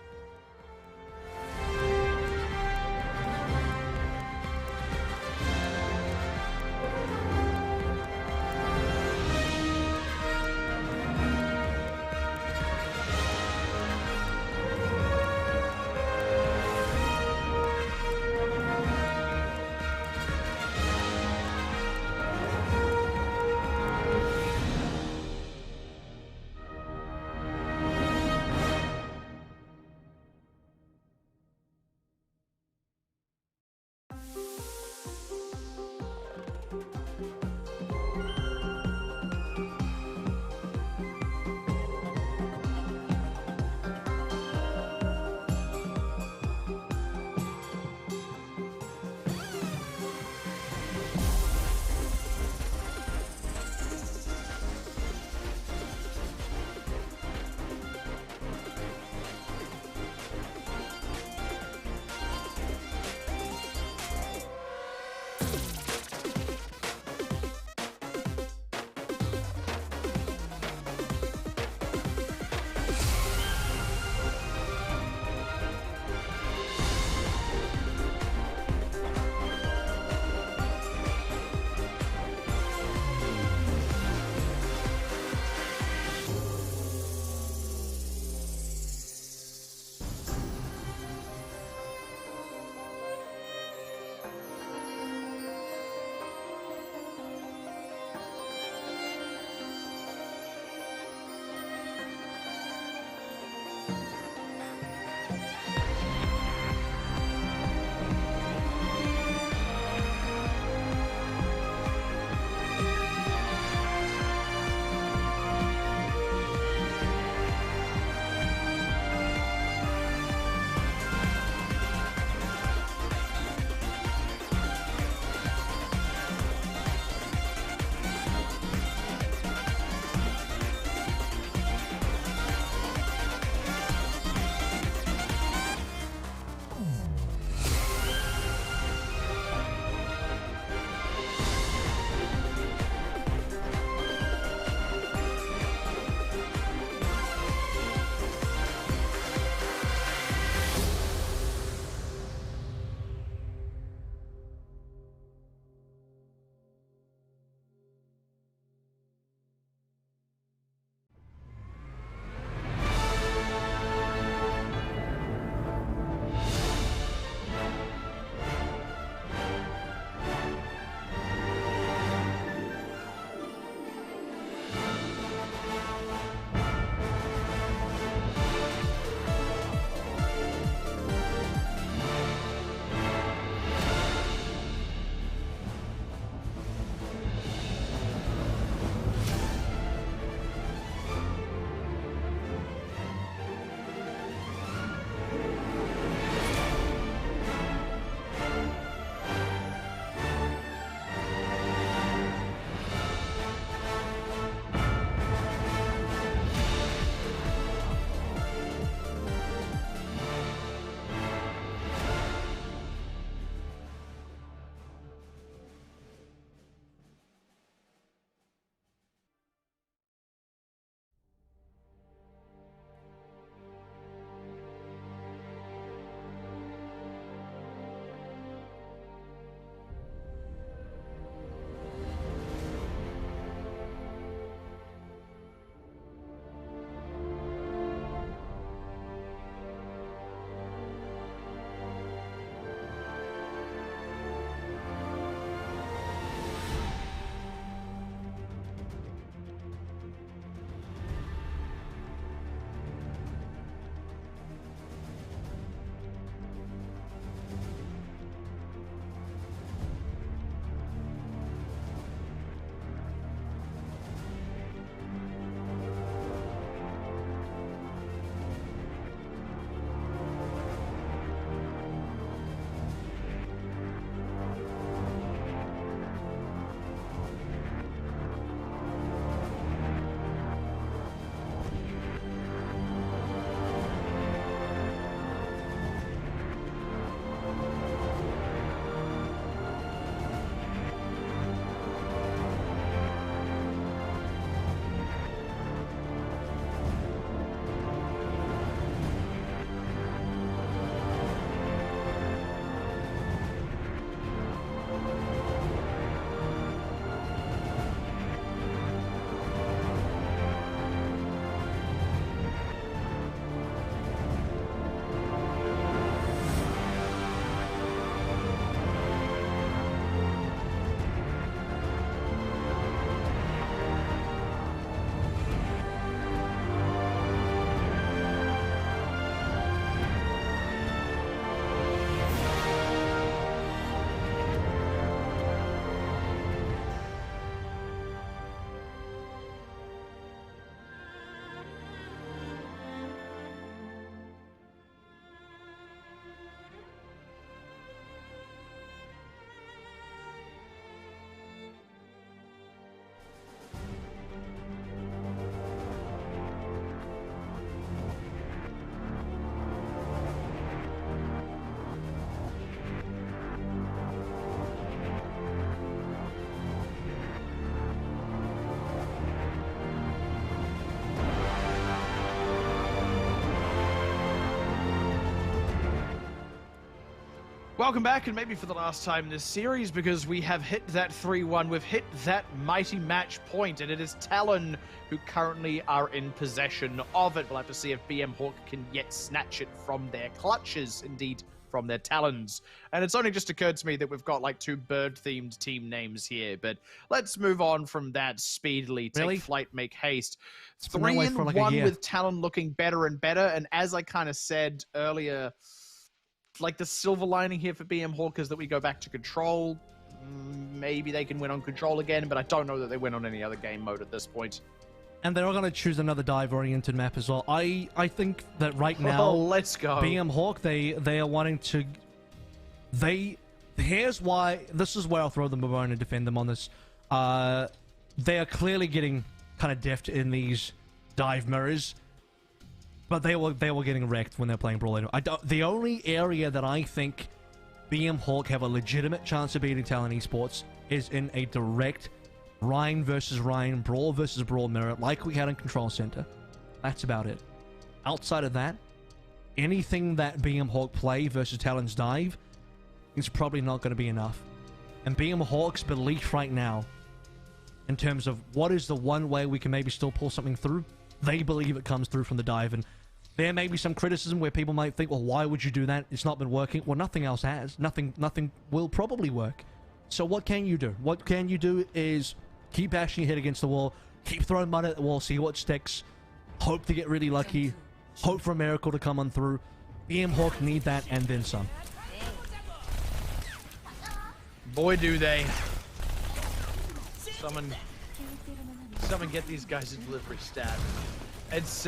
Welcome back, and maybe for the last time in this series, because we have hit that 3-1. We've hit that mighty match point, and it is Talon who currently are in possession of it. We'll have to see if BM Hawk can yet snatch it from their clutches, indeed from their talons. And it's only just occurred to me that we've got like 2 bird-themed team names here, but let's move on from that speedily. Take flight, make haste. 3-1 with Talon looking better and better, and as I kind of said earlier, like the silver lining here for BM Hawk is that we go back to control. Maybe they can win on control again, but I don't know that they win on any other game mode at this point. And they're going to choose another dive-oriented map as well. I think that right now, let's go. BM Hawk, they are wanting to. Here's why. This is where I'll throw them a bone and defend them on this. They are clearly getting kind of deft in these dive mirrors. But they were getting wrecked when they're playing Brawl. The only area that I think BM Hawk have a legitimate chance of beating Talon Esports is in a direct Ryan versus Ryan, Brawl versus Brawl mirror, like we had in Control Center. That's about it. Outside of that, anything that BM Hawk play versus Talon's dive is probably not going to be enough. And BM Hawk's belief right now, in terms of what is the one way we can maybe still pull something through, they believe it comes through from the dive. And there may be some criticism where people might think, well, why would you do that? It's not been working. Well, nothing else has. Nothing will probably work. So what can you do? What can you do is keep bashing your head against the wall, keep throwing mud at the wall, see what sticks, hope to get really lucky, hope for a miracle to come on through. BM Hawk need that and then some. Boy, do they. Someone get these guys a delivery stat. It's,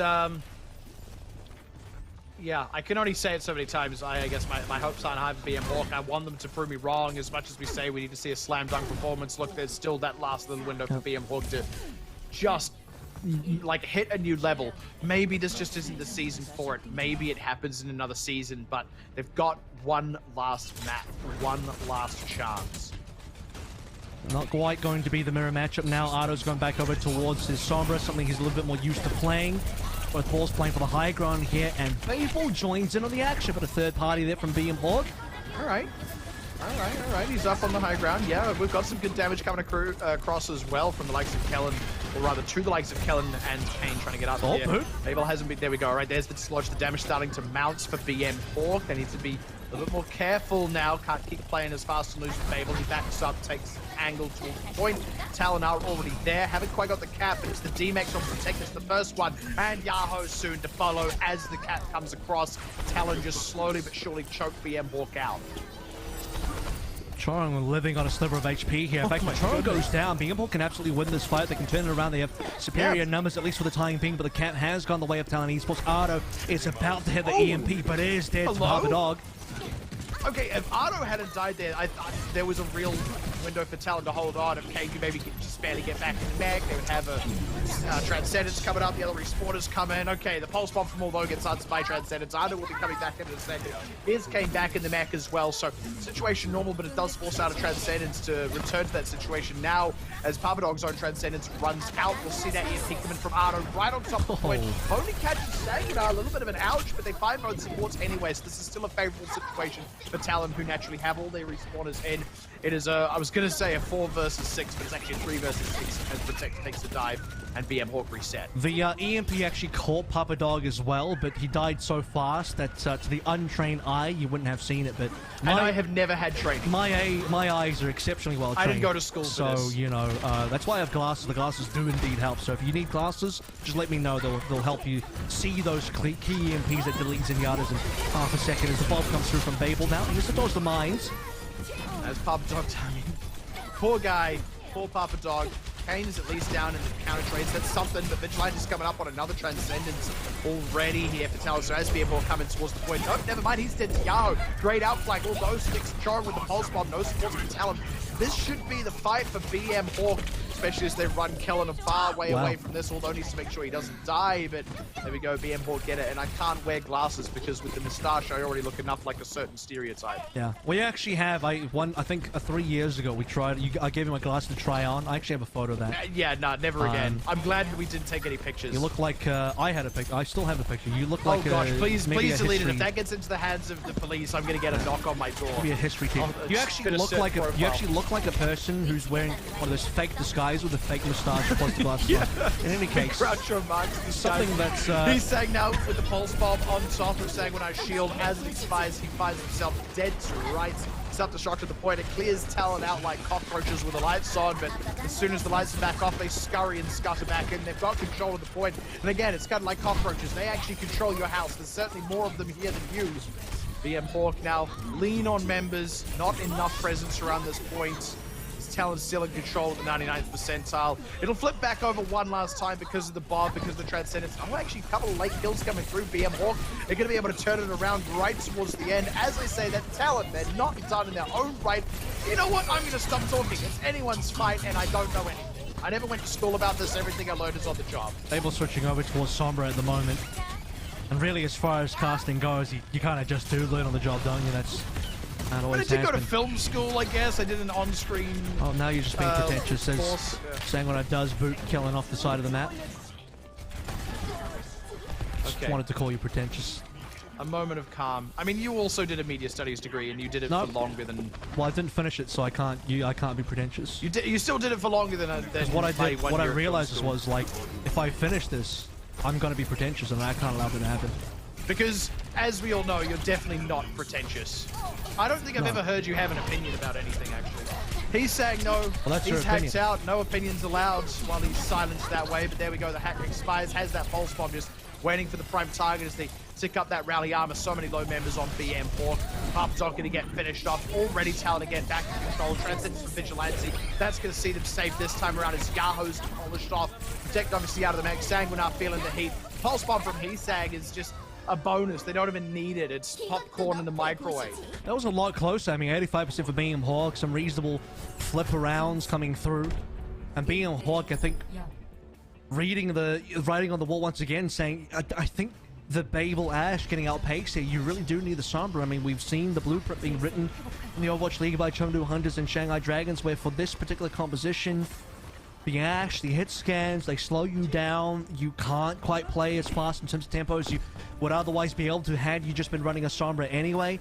yeah, I can only say it so many times. I guess my hopes aren't high for BM Hawk. I want them to prove me wrong. As much as we say we need to see a slam dunk performance, look, there's still that last little window for BM Hawk to just, like, hit a new level. Maybe this just isn't the season for it. Maybe it happens in another season, but they've got one last map, one last chance. Not quite going to be the mirror matchup now. Ardo's going back over towards his Sombra, something he's a little bit more used to playing. Both balls playing for the high ground here, and Babel joins in on the action, but a third party there from BM Hawk. All right. He's up on the high ground. Yeah, we've got some good damage coming across as well from the likes of Kellen, or rather to the likes of Kellen and Kane trying to get up here. Babel hasn't been, there we go. All right, there's the dislodge. The damage starting to mount for BM Hawk. They need to be a little bit more careful now. Can't keep playing as fast and loose with Babel. He backs up, takes angle towards the point. Talon are already there. Haven't quite got the cap, but it's the D-Max on Protect. It's the first one. And Yahoo soon to follow as the cap comes across. Talon just slowly but surely choke BM Hawk out. Choron living on a sliver of HP here. In fact, when Choron goes down, BM Hawk can absolutely win this fight. They can turn it around. They have superior numbers, at least for the time being, but the cap has gone the way of Talon Esports. Ardo is about to hit the EMP, but is dead to Papa Dog. Okay, if Ardo hadn't died there, I thought there was a real window for Talon to hold on. If KG maybe could just barely get back in the mech, they would have a Transcendence coming up, the other respawners come in. Okay, the Pulse Bomb from Although gets answered by Transcendence. Ardo will be coming back in a second. Here's Kane back in the mech as well, so situation normal, but it does force out a Transcendence to return to that situation. Now, as Papa Dog's own Transcendence runs out, we'll see that EMP coming from Ardo right on top of the point. Only catches Saginaw, a little bit of an ouch, but they find both supports anyway, so this is still a favorable situation for Talon, who naturally have all their respawners in. It is I was going to say a 4 versus 6, but it's actually a 3 versus 6 as Protect takes the dive and BM Hawk reset. The EMP actually caught Papa Dog as well, but he died so fast that to the untrained eye, you wouldn't have seen it. But and I have never had training. My eyes are exceptionally well trained. I didn't go to school for this. So, you know, that's why I have glasses. The glasses do indeed help. So if you need glasses, just let me know. They'll help you see those key EMPs that deletes Zenyatta's in half a second as the bomb comes through from Babel. Now he just dodges the mines. As Papa Dog timing. Poor guy. Poor Papa Dog. Kane is at least down in the counter trades. That's something, but Vigilante's coming up on another Transcendence already here for Talon. So as BM coming towards the point. Oh, never mind. He's dead to Yahoo. Great outflank. All those sticks. Choron with the Pulse Bomb. No support from Talon. This should be the fight for BM Hawk especially as they run Kellen a far way away from this, although needs to make sure he doesn't die. But there we go, BM Hawk get it. And I can't wear glasses because with the moustache, I already look enough like a certain stereotype. Yeah, we actually have, I think 3 years ago, we tried, I gave him a glass to try on. I actually have a photo of that. Yeah, no, never again. I'm glad we didn't take any pictures. You look like, I had a picture. I still have a picture. You look like, oh gosh, please delete it. If history... that gets into the hands of the police, I'm gonna get a knock on my door. Be a history kid. You actually look like a person who's wearing one of those fake disguise with a fake mustache plus the glasses. Yeah. In any case, something that's he's saying now with the pulse bomb on top of Sanguinar shield as it expires, he finds himself dead to rights. Self-destruct to the point it clears Talon out like cockroaches with the lights on, but as soon as the lights are back off, they scurry and scutter back in. They've got control of the point, and again, it's kind of like cockroaches. They actually control your house. There's certainly more of them here than you. BM Hawk now lean on members, not enough presence around this point. Talon's still in control at the 99th percentile. It'll flip back over one last time because of the bomb, because of the Transcendence. Oh, actually, a couple of late kills coming through. BM Hawk, they're going to be able to turn it around right towards the end. As I say, that Talon, they're not done in their own right. You know what? I'm going to stop talking. It's anyone's fight, and I don't know anything. I never went to school about this. Everything I learned is on the job. Abel switching over towards Sombra at the moment. And really, as far as casting goes, you kind of just do learn on the job, don't you? That's... But I did go to film school, I guess. I did an on-screen. Oh, now you're just being pretentious. Saying what I does, boot killing off the side of the map. Just wanted to call you pretentious. A moment of calm. I mean, you also did a media studies degree, and you did it for longer than. Well, I didn't finish it, so I can't. I can't be pretentious. You still did it for longer than what I did. What I realized was like, if I finish this, I'm gonna be pretentious, and I can't allow it to happen. Because, as we all know, you're definitely not pretentious. I don't think I've ever heard you have an opinion about anything, actually. He's saying no, he's hacked out, no opinions allowed while he's silenced that way, but there we go, the hack expires, has that pulse bomb just waiting for the prime target as they tick up that rally armor. So many low members on BM Hawk. Pup's not going to get finished off. Already Talon again back in control. Transcendence from Vigilante. That's going to see them safe this time around as Yaho's polished off. Protect obviously out of the mech. Sanguinar feeling the heat. Pulse bomb from Hisag is just a bonus. They don't even need it. It's popcorn in the microwave. That was a lot closer. I mean, 85% for BM Hawk. Some reasonable flip arounds coming through. And BM Hawk, I think, writing on the wall once again, saying, I think the Babel Ash getting outpaced here. You really do need the Sombra. I mean, we've seen the blueprint being written in the Overwatch League by Chengdu Hunters and Shanghai Dragons, where for this particular composition, the Ash, the hit scans, they slow you down. You can't quite play as fast in terms of tempo as you would otherwise be able to had you just been running a Sombra anyway.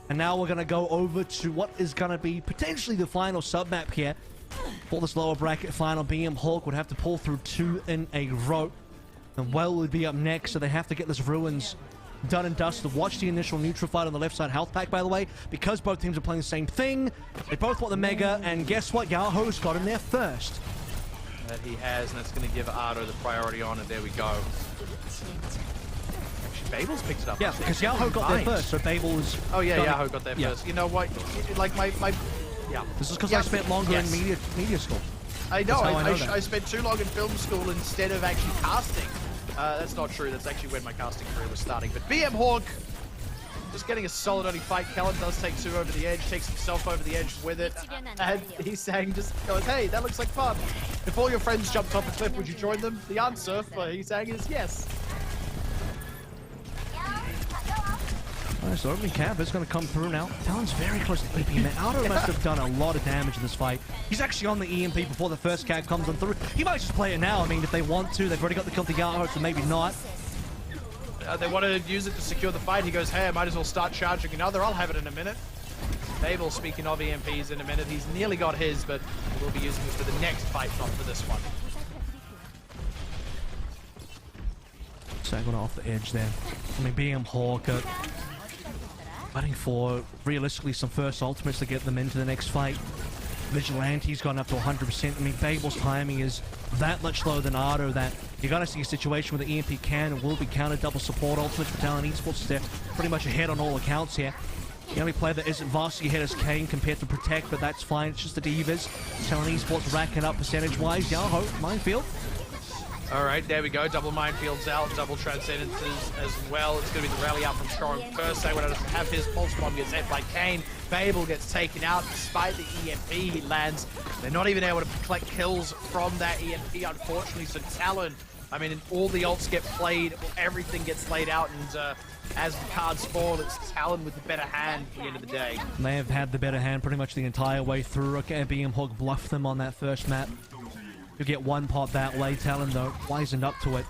And now we're going to go over to what is going to be potentially the final sub-map here. For this lower bracket final, BM Hawk would have to pull through 2 in a row. And Well would be up next, so they have to get this Ruins done and dusted. Watch the initial neutral fight on the left side health pack, by the way, because both teams are playing the same thing. They both want the Mega, and guess what? Yaho's got in there first. That he has, and that's going to give Ardo the priority on it. There we go. Actually, Babel's picked it up. Yeah, because Yaho got there first, so Babel's... Oh yeah, Yaho got there first. You know what? Like my yeah. This is because I spent longer in media school. I know. I spent too long in film school instead of actually casting. That's not true. That's actually when my casting career was starting. But BM Hawk just getting a solid early fight. Kellen does take 2 over the edge, takes himself over the edge with it. And he's saying, just goes, hey, that looks like fun. If all your friends jumped off a cliff, would you join them? The answer for he's saying is yes. Alright, so opening camp is going to come through now. Talon's very close to the PP, man. Ardo must have done a lot of damage in this fight. He's actually on the EMP before the first cat comes on through. He might just play it now. I mean, if they want to. They've already got the kill to Yaho, so maybe not. They want to use it to secure the fight. He goes, hey, I might as well start charging another. I'll have it in a minute. Babel, speaking of EMPs in a minute, he's nearly got his, but we'll be using it for the next fight, not for this one. Sanguinar off the edge there. I mean, BM Hawk fighting for, realistically, some first ultimates to get them into the next fight. Vigilante's gone up to 100%. I mean, Babel's timing is that much lower than Ardo that you're going to see a situation where the EMP can and will be countered. Double support ultimates for Talon Esports. They're pretty much ahead on all accounts here. The only player that isn't vastly ahead is Kane compared to Protect, but that's fine. It's just the Divas. Talon Esports racking up percentage-wise. Yaho, minefield. All right, there we go. Double minefields out, double transcendences as well. It's going to be the rally out from Strong first. They want to have his pulse bomb gets hit by Kane. Babel gets taken out despite the EMP he lands. They're not even able to collect kills from that EMP, unfortunately. So Talon, I mean, all the ults get played, everything gets laid out, and as the cards fall, it's Talon with the better hand at the end of the day. They have had the better hand pretty much the entire way through. Okay, BM Hawk bluffed them on that first map. You get one pot that way. Talon, though, wisened up to it.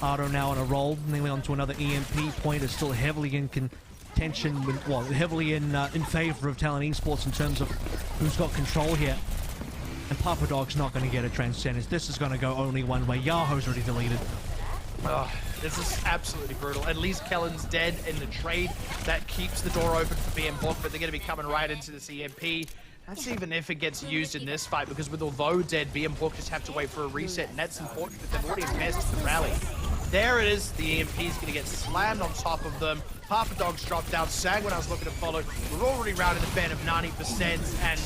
Ardo now on a roll, nearly onto another EMP. Point is still heavily in contention, well, heavily in favor of Talon Esports in terms of who's got control here. And Papa Dog's not going to get a Transcendence. This is going to go only one way. Yahoo's already deleted. Oh, this is absolutely brutal. At least Kellen's dead in the trade. That keeps the door open for BM Hawk, but they're going to be coming right into this EMP. That's even if it gets used in this fight, because with although dead, BM Hawk just have to wait for a reset, and that's important because they've already messed the rally. There it is. The EMP is going to get slammed on top of them. Papa Dog's dropped down. Sang when I was looking to follow. We're already rounded a bed of 90%, and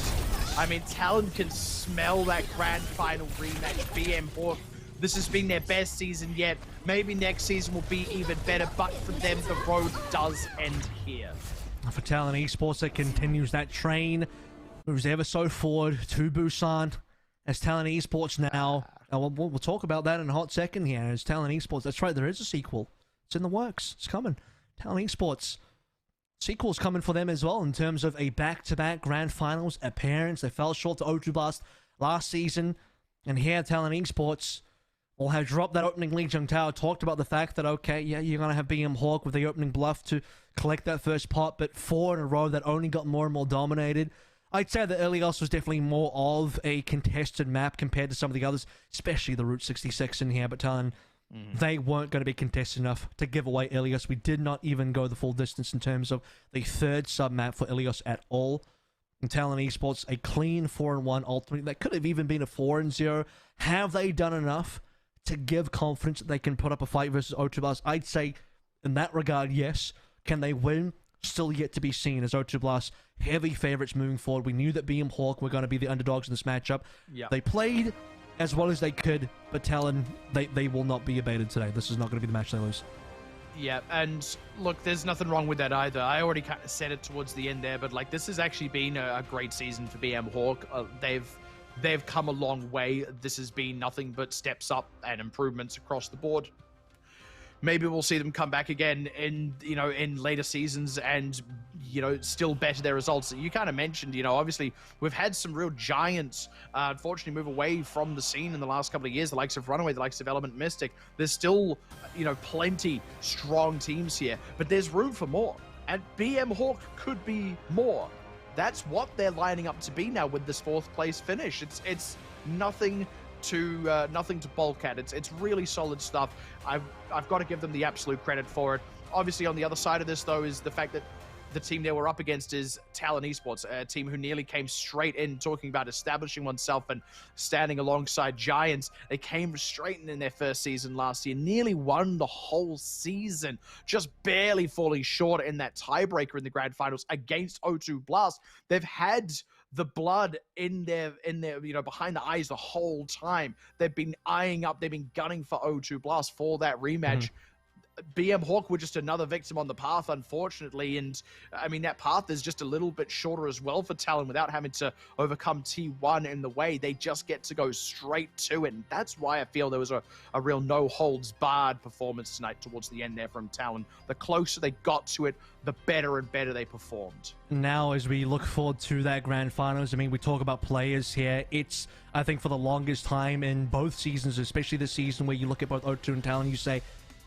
I mean, Talon can smell that grand final rematch. BM Hawk, this has been their best season yet. Maybe next season will be even better, but for them, the road does end here. For Talon Esports, it continues that train. Moves ever so forward to Busan as Talon Esports now. We'll talk about that in a hot second here. As Talon Esports, that's right, there is a sequel. It's in the works. It's coming. Talon Esports. Sequel's coming for them as well in terms of a back-to-back Grand Finals appearance. They fell short to O2 Blast last season. And here, Talon Esports will have dropped that opening Legion Tower. Talked about the fact that, okay, yeah, you're going to have BM Hawk with the opening bluff to collect that first pot, but 4 in a row that only got more and more dominated. I'd say that Ilios was definitely more of a contested map compared to some of the others, especially the Route 66 in here, but Talon, they weren't going to be contested enough to give away Ilios. We did not even go the full distance in terms of the third sub-map for Ilios at all. And Talon Esports, a clean 4-1 ultimate. That could have even been a 4-0. Have they done enough to give confidence that they can put up a fight versus O2 Blast? I'd say, in that regard, yes. Can they win? Still yet to be seen, as O2 Blast heavy favorites moving forward. We knew that BM Hawk were going to be the underdogs in this matchup. Yep. They played as well as they could, but Talon, they will not be abated today. This is not going to be the match they lose. Yeah, and look, there's nothing wrong with that either. I already kind of said it towards the end there, but like this has actually been a great season for BM Hawk. They've come a long way. This has been nothing but steps up and improvements across the board. Maybe we'll see them come back again in later seasons and still better their results. You kind of mentioned, obviously we've had some real giants unfortunately move away from the scene in the last couple of years, the likes of Runaway, the likes of Element Mystic. There's still plenty strong teams here, but there's room for more, and BM Hawk could be more. That's what they're lining up to be now with this 4th place finish. It's nothing to balk at. It's really solid stuff. I've got to give them the absolute credit for it. Obviously, on the other side of this, though, is the fact that the team they were up against is Talon Esports, a team who nearly came straight in talking about establishing oneself and standing alongside giants. They came straight in their first season last year, nearly won the whole season, just barely falling short in that tiebreaker in the grand finals against O2 Blast. They've had the blood in their behind the eyes the whole time. They've been eyeing up, they've been gunning for O2 Blast for that rematch. BM Hawk were just another victim on the path, unfortunately, and I mean that path is just a little bit shorter as well for Talon without having to overcome T1 in the way. They just get to go straight to it, and that's why I feel there was a real no-holds-barred performance tonight towards the end there from Talon. The closer they got to it, the better and better they performed. Now, as we look forward to that grand finals, I mean, we talk about players here. It's, I think, for the longest time in both seasons, especially this season where you look at both O2 and Talon, you say,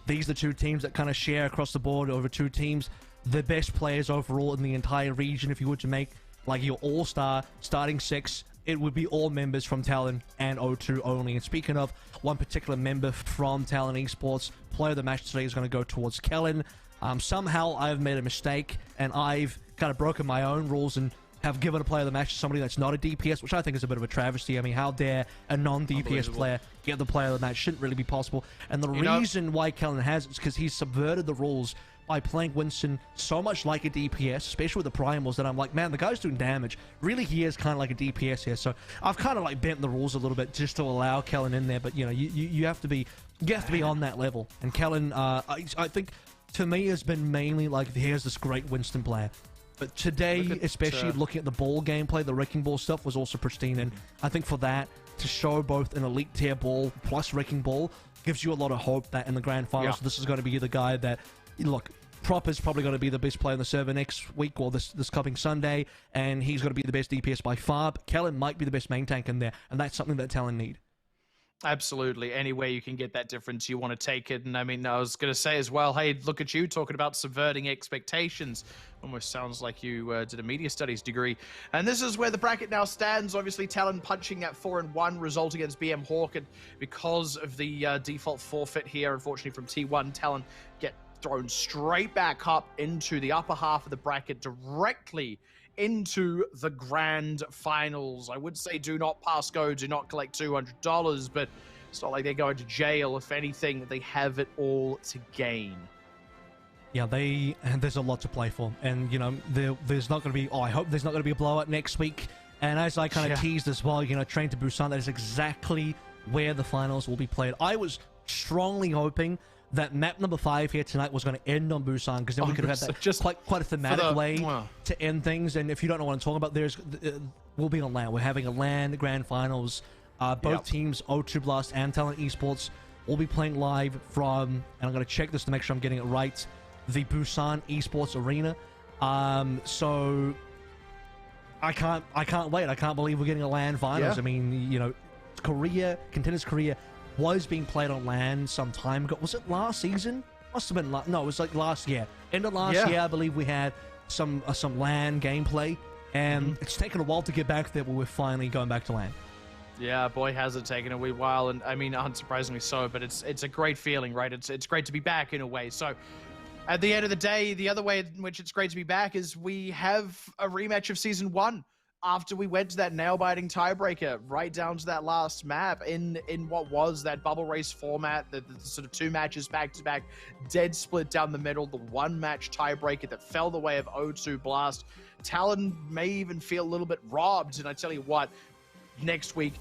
these are 2 teams that kind of share across the board over 2 teams. The best players overall in the entire region. If you were to make like your all-star starting 6, it would be all members from Talon and O2 only. And speaking of one particular member from Talon Esports, player of the match today is going to go towards Kellen. Somehow I've made a mistake and I've kind of broken my own rules and have given a player of the match to somebody that's not a DPS, which I think is a bit of a travesty. I mean, how dare a non-DPS player get the player of the match? Shouldn't really be possible. And the reason why Kellen has it is because he's subverted the rules by playing Winston so much like a DPS, especially with the primals, that I'm like, man, the guy's doing damage. Really, he is kind of like a DPS here. So I've kind of like bent the rules a little bit just to allow Kellen in there. But, you have to be You have to be on that level. And Kellen, I think, to me, has been mainly like, here's this great Winston player. But today, especially looking at the ball gameplay, the Wrecking Ball stuff was also pristine. And I think for that, to show both an elite tier ball plus Wrecking Ball, gives you a lot of hope that in the grand finals, this is going to be the guy that, look, Prop is probably going to be the best player on the server next week or this coming Sunday, and he's going to be the best DPS by far. But Kellen might be the best main tank in there, and that's something that Talon need. Absolutely. Any way you can get that difference, you want to take it. And I mean, I was going to say as well, hey, look at you talking about subverting expectations. Almost sounds like you did a media studies degree. And this is where the bracket now stands. Obviously, Talon punching that 4-1 result against BM Hawk. And because of the default forfeit here, unfortunately, from T1, Talon get thrown straight back up into the upper half of the bracket, directly into the grand finals. I would say do not pass go, do not collect $200, but it's not like they're going to jail. If anything, they have it all to gain. Yeah, there's a lot to play for, and you know there's not going to be. I hope there's not going to be a blowout next week. And as I kind of teased as well, you know, Train to Busan, that is exactly where the finals will be played. I was strongly hoping that map number 5 here tonight was going to end on Busan, because then we could have had that just quite a thematic way to end things. And if you don't know what I'm talking about, we'll be on LAN. We're having a LAN grand finals. Both teams, O2 Blast and Talon Esports, will be playing live from, and I'm going to check this to make sure I'm getting it right, the Busan Esports Arena. So I can't wait. I can't believe we're getting a LAN finals. I mean, you know, Contenders Korea was being played on LAN some time ago. Was it last season? Must have been no, it was like last year. End of last year, I believe we had some LAN gameplay, and it's taken a while to get back there, but we're finally going back to LAN. Yeah, boy, has it taken a wee while, and I mean, unsurprisingly so, but it's a great feeling, right? It's great to be back in a way. So at the end of the day, the other way in which it's great to be back is we have a rematch of Season 1. After we went to that nail-biting tiebreaker, right down to that last map in what was that bubble race format, the sort of 2 matches back-to-back, dead split down the middle, the 1-match tiebreaker that fell the way of O2 Blast. Talon may even feel a little bit robbed, and I tell you what, next week,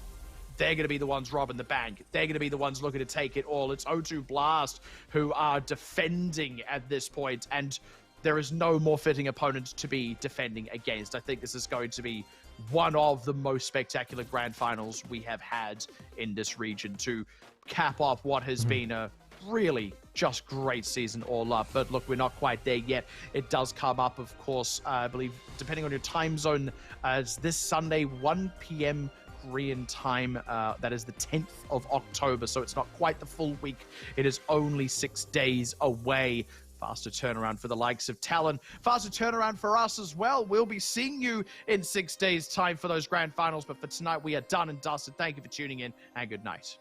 they're going to be the ones robbing the bank. They're going to be the ones looking to take it all. It's O2 Blast who are defending at this point, and there is no more fitting opponent to be defending against. I think this is going to be one of the most spectacular grand finals we have had in this region to cap off what has been a really just great season all up. But look, we're not quite there yet. It does come up, of course, I believe, depending on your time zone, it's this Sunday, 1 p.m. Korean time. That is the 10th of October, so it's not quite the full week. It is only 6 days away. Faster turnaround for the likes of Talon. Faster turnaround for us as well. We'll be seeing you in 6 days' time for those grand finals. But for tonight, we are done and dusted. Thank you for tuning in, and good night.